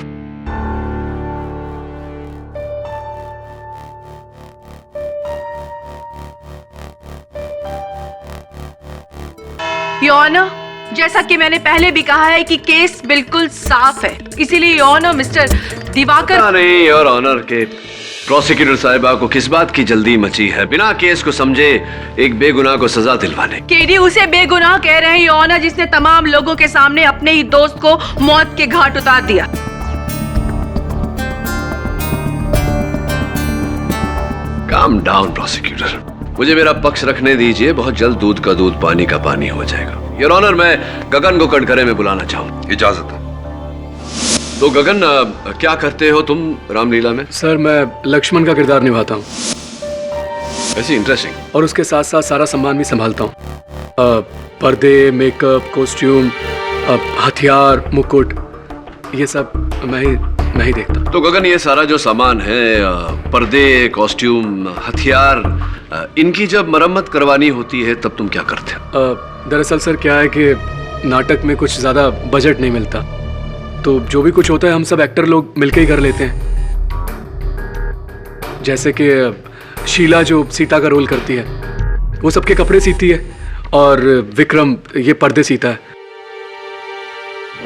योर ऑनर, जैसा कि मैंने पहले भी कहा है कि केस बिल्कुल साफ है, इसीलिए योर ऑनर मिस्टर दिवाकर।
नहीं योर ऑनर के प्रोसिक्यूटर साहिबा को किस बात की जल्दी मची है बिना केस को समझे एक बेगुनाह को सजा दिलवाने?
केडी उसे बेगुनाह कह रहे हैं योर ऑनर, जिसने तमाम लोगों के सामने अपने ही दोस्त को मौत के घाट उतार दिया।
काम डाउन प्रोसिक्यूटर, मुझे मेरा पक्ष रखने दीजिए। बहुत जल्द दूध का दूध पानी का पानी हो जाएगा। योर ऑनर, मैं गगन को कटघरे में बुलाना चाहूँ।
इजाजत है।
तो गगन, क्या करते हो तुम रामलीला में?
सर मैं लक्ष्मण का किरदार निभाता हूँ।
ऐसी इंटरेस्टिंग।
और उसके साथ साथ सारा सामान भी संभालता हूँ, पर्दे, मेकअप, कॉस्ट्यूम, हथियार, मुकुट, ये सब मैं ही देखता हूँ।
तो गगन, ये सारा जो सामान है, पर्दे, कॉस्ट्यूम, हथियार, इनकी जब मरम्मत करवानी होती है तब तुम क्या करते हो?
दरअसल सर क्या है कि नाटक में कुछ ज्यादा बजट नहीं मिलता, तो जो भी कुछ होता है हम सब एक्टर लोग मिलके ही कर लेते हैं। जैसे कि शीला जो सीता का रोल करती है वो सबके कपड़े सीती है, और विक्रम ये पर्दे सीता है,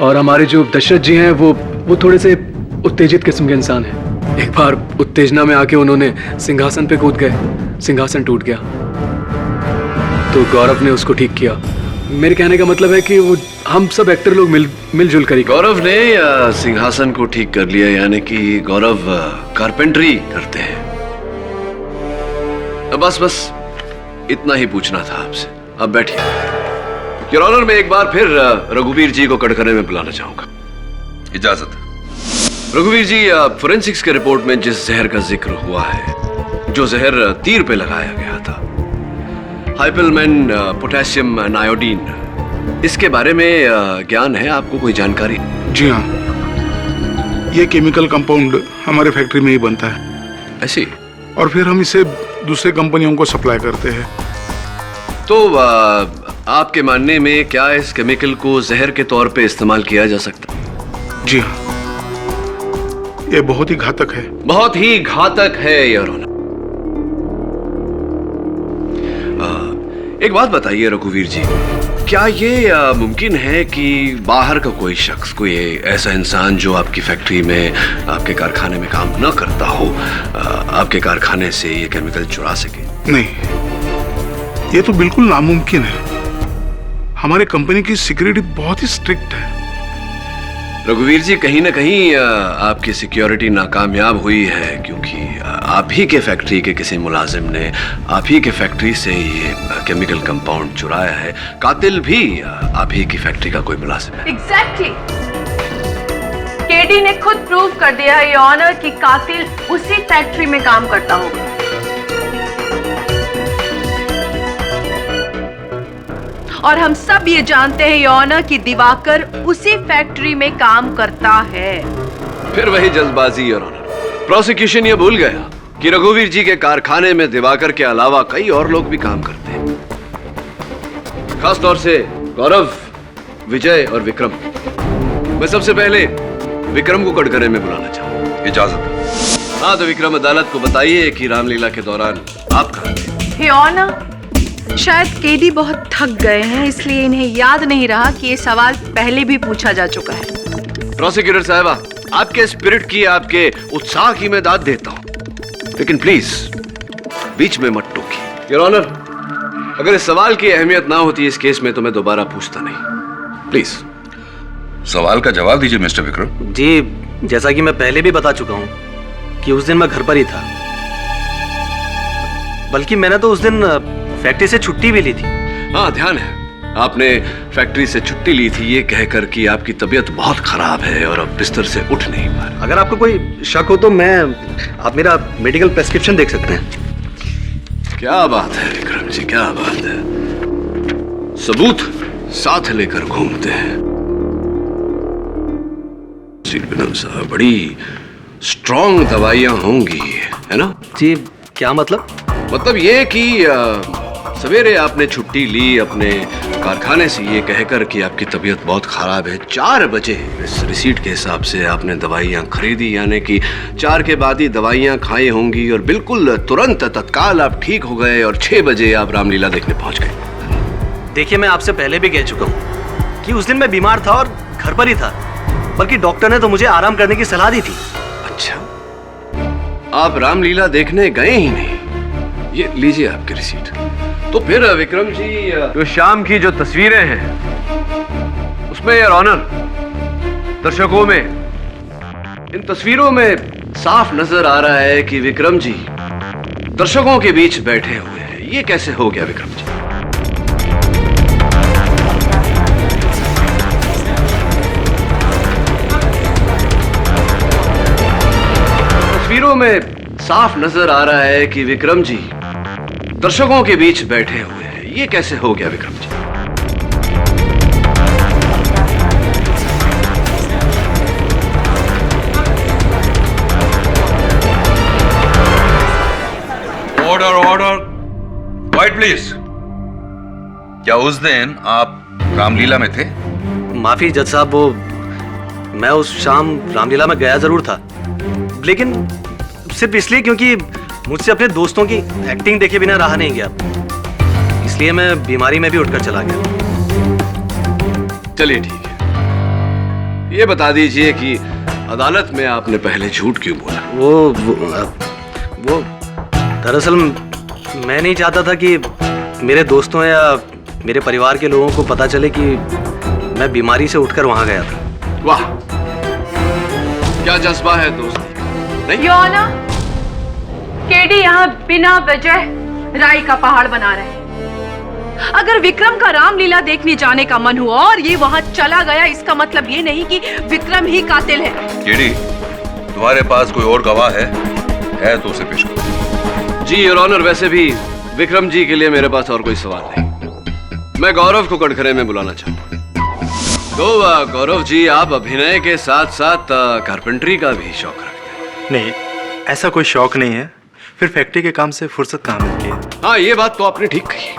और हमारे जो दशरथ जी हैं वो थोड़े से उत्तेजित किस्म के इंसान हैं। एक बार उत्तेजना में आके उन्होंने सिंहासन पे कूद गए, सिंहासन टूट गया, तो गौरव ने उसको ठीक किया। मेरे कहने का मतलब है कि वो हम सब एक्टर लोग मिलजुल कर ही।
गौरव ने सिंहासन को ठीक कर लिया, यानी कि गौरव कारपेंटरी करते हैं। बस इतना ही पूछना था आपसे। अब बैठिए। योर ऑनर, मैं एक बार फिर रघुवीर जी को कटघरे में बुलाना चाहूंगा।
इजाजत।
रघुवीर जी, फोरेंसिक्स के रिपोर्ट में जिस जहर का जिक्र हुआ है, जो जहर तीर पे लगाया गया था, हाइपलमैन पोटेशियम नायोडीन, इसके बारे में ज्ञान है आपको? कोई जानकारी?
जी हाँ, ये केमिकल कंपाउंड हमारे फैक्ट्री में ही बनता है।
ऐसी?
और फिर हम इसे दूसरे कंपनियों को सप्लाई करते हैं।
तो आपके मानने में क्या इस केमिकल को जहर के तौर पे इस्तेमाल किया जा सकता है?
जी हाँ, ये बहुत ही घातक है।
बहुत ही घातक है योर ऑनर। एक बात बताइए रघुवीर जी, क्या ये मुमकिन है कि बाहर का कोई शख्स, कोई ऐसा इंसान जो आपकी फैक्ट्री में, आपके कारखाने में काम न करता हो, आपके कारखाने से ये केमिकल चुरा सके?
नहीं, ये तो बिल्कुल नामुमकिन है। हमारे कंपनी की सिक्योरिटी बहुत ही स्ट्रिक्ट है।
रघुवीर जी, कहीं ना कहीं आपकी सिक्योरिटी नाकामयाब हुई है, क्योंकि आप ही के फैक्ट्री के किसी मुलाजिम ने आप ही के फैक्ट्री से ये केमिकल कंपाउंड चुराया है। कातिल भी आप ही की फैक्ट्री का कोई मुलाजिम है।
एग्जैक्टली। केडी ने खुद प्रूव कर दिया है योर ऑनर कि कातिल उसी फैक्ट्री में काम करता होगा। और हम सब ये जानते हैं योर ऑनर कि दिवाकर उसी फैक्ट्री में काम करता है।
फिर वही जल्दबाजी योर ऑनर। प्रोसिक्यूशन ये भूल गया कि रघुवीर जी के कारखाने में दिवाकर के अलावा कई और लोग भी काम करते हैं, खास तौर से गौरव, विजय और विक्रम। मैं सबसे पहले विक्रम को कटघरे में बुलाना चाहूँ।
इजाजत।
हाँ, तो विक्रम, अदालत को बताइए कि रामलीला के दौरान आप कहाँ थे?
योर ऑनर, शायद केडी बहुत थक गए हैं, इसलिए इन्हें याद नहीं रहा कि ये सवाल पहले भी पूछा जा चुका है।
प्रोसिक्यूटर साहबा, आपके स्पिरिट की, आपके उत्साह की मैं दाद देता हूं, लेकिन प्लीज बीच में मत टोकिए। योर ऑनर, अगर इस सवाल की अहमियत ना होती इस केस में तो मैं दोबारा पूछता नहीं। प्लीज
सवाल का जवाब दीजिए मिस्टर विक्रम।
जी, जैसा कि मैं पहले भी बता चुका हूं कि उस दिन मैं घर पर ही था, बल्कि मैंने तो उस दिन फैक्ट्री से छुट्टी भी ली थी।
हाँ, ध्यान है, आपने फैक्ट्री से छुट्टी ली थी ये कहकर कि आपकी तबीयत बहुत खराब है और अब बिस्तर से उठ नहीं पा रहे।
अगर आपको कोई शक हो तो आप मेरा मेडिकल प्रेस्क्रिप्शन देख सकते हैं।
क्या बात है विक्रम जी, क्या बात है, सबूत साथ लेकर घूमते हैं। विक्रम साहब, बड़ी स्ट्रॉन्ग दवाइयां होंगी, है ना?
जी, क्या मतलब?
मतलब ये कि सवेरे आपने छुट्टी ली अपने कारखाने से ये कहकर कि आपकी तबीयत बहुत खराब है। 4 बजे इस रिसीट के हिसाब से आपने दवाइयाँ खरीदी, यानी कि 4 के बाद ही दवाइयाँ खाई होंगी और बिल्कुल तुरंत तत्काल आप ठीक हो गए और 6 बजे आप रामलीला देखने पहुंच गए।
देखिए, मैं आपसे पहले भी कह चुका हूँ कि उस दिन मैं बीमार था और घर पर ही था, बल्कि डॉक्टर ने तो मुझे आराम करने की सलाह दी थी।
अच्छा, आप रामलीला देखने गए ही नहीं? ये लीजिए आपकी रिसीट। तो फिर विक्रम जी, जो शाम की जो तस्वीरें हैं उसमें योर ऑनर, दर्शकों में इन तस्वीरों में साफ नजर आ रहा है कि विक्रम जी दर्शकों के बीच बैठे हुए हैं। ये कैसे हो गया विक्रम जी? तस्वीरों में साफ नजर आ रहा है कि विक्रम जी दर्शकों के बीच बैठे हुए हैं। ये कैसे हो गया Vikram ji?
Order order, quiet please. क्या उस दिन आप रामलीला में थे?
माफी जज साहब, वो मैं उस शाम रामलीला में गया जरूर था, लेकिन सिर्फ इसलिए क्योंकि मुझसे अपने दोस्तों की एक्टिंग देखे बिना रहा नहीं गया, इसलिए मैं बीमारी में भी उठकर चला गया।
चलिए ठीक है, ये बता दीजिए कि अदालत में आपने पहले झूठ क्यों बोला?
वो दरअसल मैं नहीं चाहता था कि मेरे दोस्तों या मेरे परिवार के लोगों को पता चले कि मैं बीमारी से उठकर वहां गया था।
वाह, क्या जज्बा है दोस्ती।
केडी यहाँ बिना वजह राई का पहाड़ बना रहे हैं। अगर विक्रम का रामलीला देखने जाने का मन हुआ और ये वहाँ चला गया, इसका मतलब ये नहीं कि विक्रम ही कातिल है।
केडी, तुम्हारे पास कोई और गवाह है तो उसे पेश करो।
जी योर ऑनर, वैसे भी विक्रम जी के लिए मेरे पास और कोई सवाल नहीं। मैं गौरव को कटघरे में बुलाना चाहूंगा। तो गौरव जी, आप अभिनय के साथ साथ कारपेंटरी का भी शौक रखते हैं?
नहीं, ऐसा कोई शौक नहीं है, फिर फैक्ट्री के काम से फुर्सत कहाँ मिलती है।
हाँ, ये बात तो आपने ठीक कही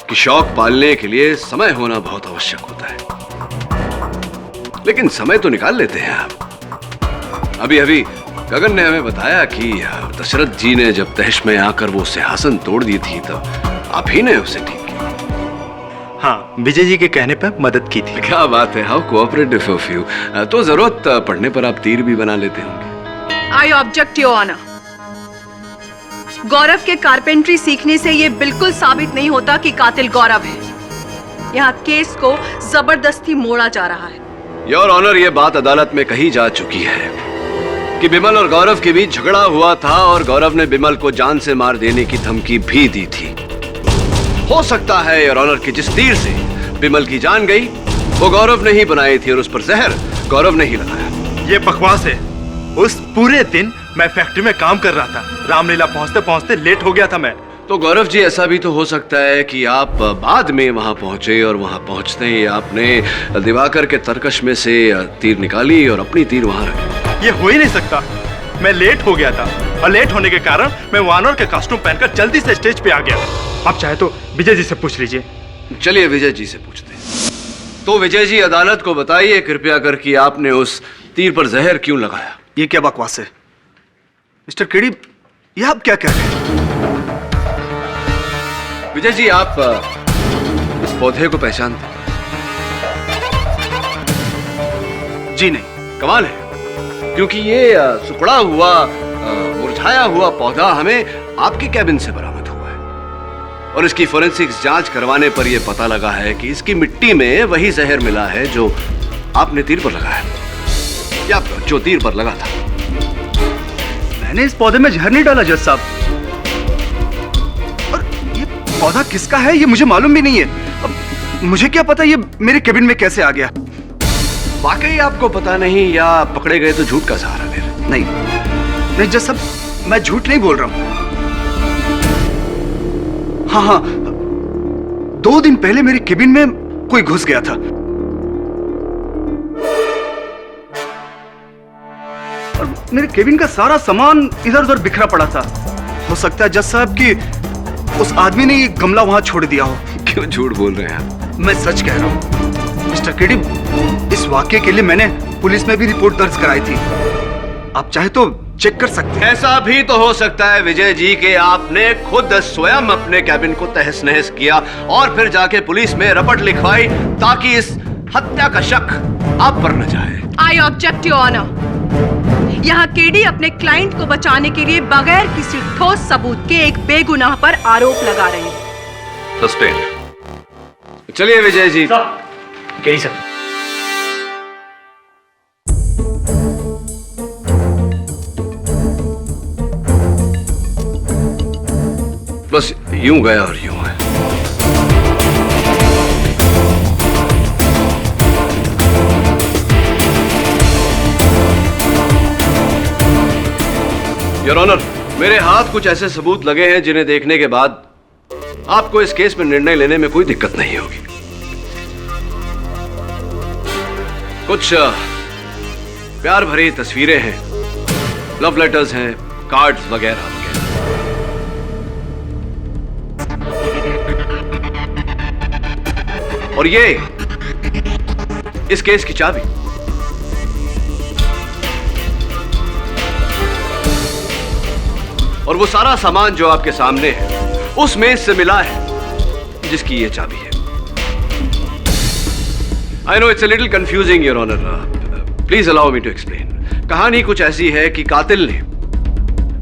कि शौक पालने के लिए समय होना बहुत आवश्यक होता है, लेकिन समय तो निकाल लेते हैं आप। अभी गगन ने हमें बताया कि दशरथ जी ने जब तहश में आकर वो सिंहासन तोड़ दी थी तब आप ही ने उसे ठीक किया।
हाँ, विजय जी के कहने पर मदद की थी।
क्या बात है, हाउ कोऑपरेटिव ऑफ यू। तो जरूरत पड़ने पर आप तीर भी बना लेते होंगे।
I object your honour. Gaurav के कारपेंट्री सीखने से यह बिल्कुल साबित नहीं होता कि कातिल गौरव है। यहाँ केस को जबरदस्ती मोड़ा जा रहा है।
योर ऑनर, ये बात अदालत में कही जा चुकी है कि बिमल और गौरव के बीच झगड़ा हुआ था और गौरव ने बिमल को जान से मार देने की धमकी भी दी थी। हो सकता है योर ऑनर कि जिस तीर से बिमल की जान गई वो गौरव ने ही बनाई थी और उस पर जहर गौरव ने ही लगाया।
ये बकवास है। उस पूरे दिन मैं फैक्ट्री में काम कर रहा था, रामलीला पहुंचते पहुंचते लेट हो गया था मैं।
तो गौरव जी, ऐसा भी तो हो सकता है कि आप बाद में वहां पहुंचे और वहां पहुंचते ही आपने दिवाकर के तरकश में से तीर निकाली और अपनी तीर वहां रखी।
ये हो ही नहीं सकता। मैं लेट हो गया था और लेट होने के कारण मैं वानर के कॉस्ट्यूम पहनकर जल्दी से स्टेज पे आ गया। आप चाहे तो विजय जी से पूछ लीजिए।
चलिए विजय जी से पूछते हैं। तो विजय जी, अदालत को बताइए कृपया कर कि आपने उस तीर पर जहर क्यों लगाया।
ये क्या बकवास है मिस्टर केडी, ये आप क्या कह रहे हैं?
विजय जी, आप इस पौधे को पहचानते हैं?
जी नहीं।
कमाल है, क्योंकि ये सुखड़ा हुआ मुरझाया हुआ पौधा हमें आपके कैबिन से बरामद हुआ है और इसकी फोरेंसिक्स जांच करवाने पर यह पता लगा है कि इसकी मिट्टी में वही जहर मिला है जो आपने तीर पर लगाया, या जो तीर पर लगा था।
मैंने इस पौधे में जहर नहीं डाला जज साहब। और ये पौधा किसका है ये मुझे मालूम भी नहीं है। अब मुझे क्या पता ये मेरे कैबिन में कैसे आ गया।
वाकई आपको पता नहीं, या पकड़े गए तो झूठ का सहारा ले रहे?
नहीं जज साहब, मैं झूठ नहीं बोल रहा हूं। हाँ, 2 दिन पहले मेरे केबिन में कोई घुस गया था और मेरे केबिन का सारा सामान इधर उधर बिखरा पड़ा था। हो सकता है जज साहब कि उस आदमी ने ये गमला वहां छोड़ दिया हो।
क्यों झूठ बोल रहे हैं?
मैं सच कह रहा हूं मिस्टर केडी। इस वाक्य के लिए मैंने पुलिस में भी रिपोर्ट दर्ज कराई थी, आप चाहे तो चेक कर सकते हैं।
ऐसा भी तो हो सकता है विजय जी कि आपने खुद स्वयं अपने कैबिन को तहस नहस किया और फिर जाके पुलिस में रपट लिखवाई ताकि इस हत्या का शक आप पर न जाए।
I object your honour. यहाँ केडी अपने क्लाइंट को बचाने के लिए बगैर किसी ठोस सबूत के एक बेगुनाह पर आरोप लगा रहे हैं।
सस्पेंड। चलिए विजय जी।
KD sir.
बस यूं गया और यूं है। योर ऑनर, मेरे हाथ कुछ ऐसे सबूत लगे हैं जिन्हें देखने के बाद आपको इस केस में निर्णय लेने में कोई दिक्कत नहीं होगी। कुछ प्यार भरी तस्वीरें हैं, लव लेटर्स हैं, कार्ड्स वगैरह वगैरह। और ये इस केस की चाबी। और वो सारा सामान जो आपके सामने है उस मेज से मिला है जिसकी ये चाबी है। I know it's a little confusing your honour, please allow me to explain. कहानी कुछ ऐसी है कि कातिल ने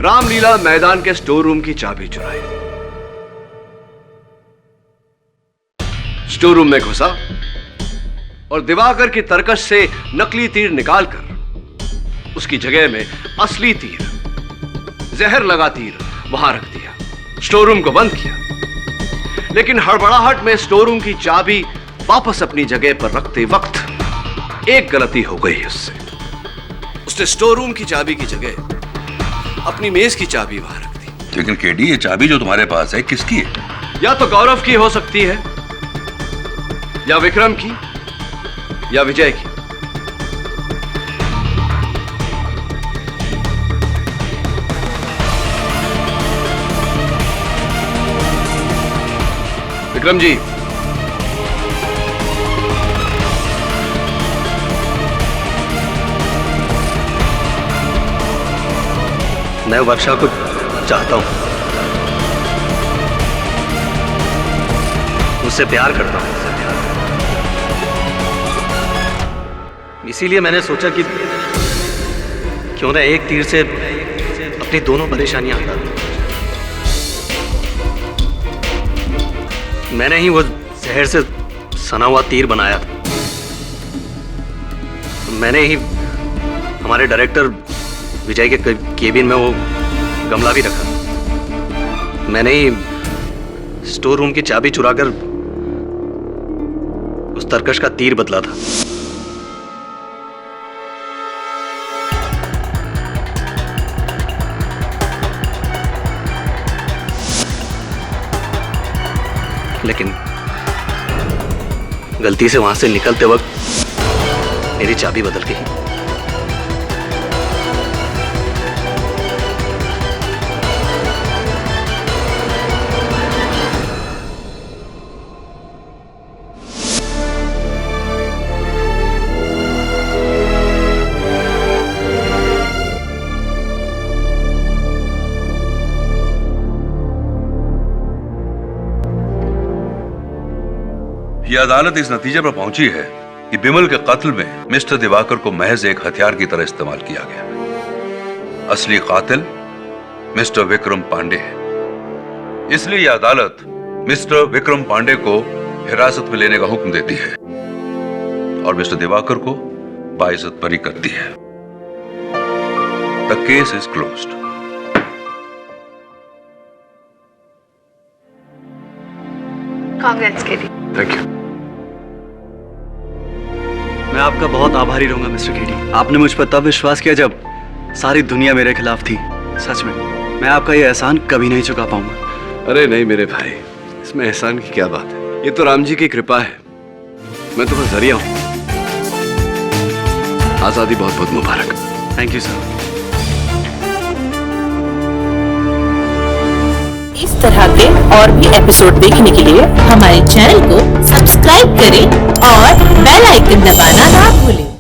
रामलीला मैदान के स्टोर रूम की चाबी चुराई, स्टोर रूम में घुसा और दिवाकर की तरकश से नकली तीर निकालकर उसकी जगह में असली तीर, जहर लगा तीर वहां रख दिया, स्टोर रूम को बंद किया। लेकिन हड़बड़ाहट में स्टोर रूम की चाबी वापस अपनी जगह पर रखते वक्त एक गलती हो गई उससे। उसने स्टोर रूम की चाबी की जगह अपनी मेज की चाबी वहां रख दी।
लेकिन केडी, ये चाबी जो तुम्हारे पास है किसकी है?
या तो गौरव की हो सकती है, या विक्रम की, या विजय की। विक्रम जी,
मैं वर्षा को चाहता हूं, उससे प्यार करता हूं। इसीलिए मैंने सोचा कि क्यों ना एक तीर से अपनी दोनों परेशानियां हटा दूं। मैंने ही वो जहर से सना हुआ तीर बनाया था। मैंने ही हमारे डायरेक्टर विजय के केबिन में वो गमला भी रखा। मैंने ही स्टोर रूम की चाबी चुराकर उस तरकश का तीर बदला था। लेकिन गलती से वहां से निकलते वक्त मेरी चाबी बदल गई।
यह अदालत इस नतीजे पर पहुंची है कि बिमल के कत्ल में मिस्टर दिवाकर को महज एक हथियार की तरह इस्तेमाल किया गया। असली कातिल मिस्टर विक्रम पांडे है। इसलिए यह अदालत मिस्टर विक्रम पांडे को हिरासत में लेने का हुक्म देती है और मिस्टर दिवाकर को बाइज्जत बरी करती है। The case is closed.
Congress के लिए।
Thank you. मैं आपका बहुत आभारी रहूंगा मिस्टर केडी। आपने मुझ पर तब विश्वास किया जब सारी दुनिया मेरे खिलाफ थी। सच में मैं आपका ये एहसान कभी नहीं चुका पाऊंगा।
अरे नहीं मेरे भाई, इसमें एहसान की क्या बात है। ये तो राम जी की कृपा है। मैं तो बस जरिया हूं। आजादी बहुत बहुत मुबारक।
Thank you sir.
इस तरह के और भी एपिसोड देखने के लिए हमारे चैनल को सब्सक्राइब करें और बेल आइकन दबाना ना भूलें।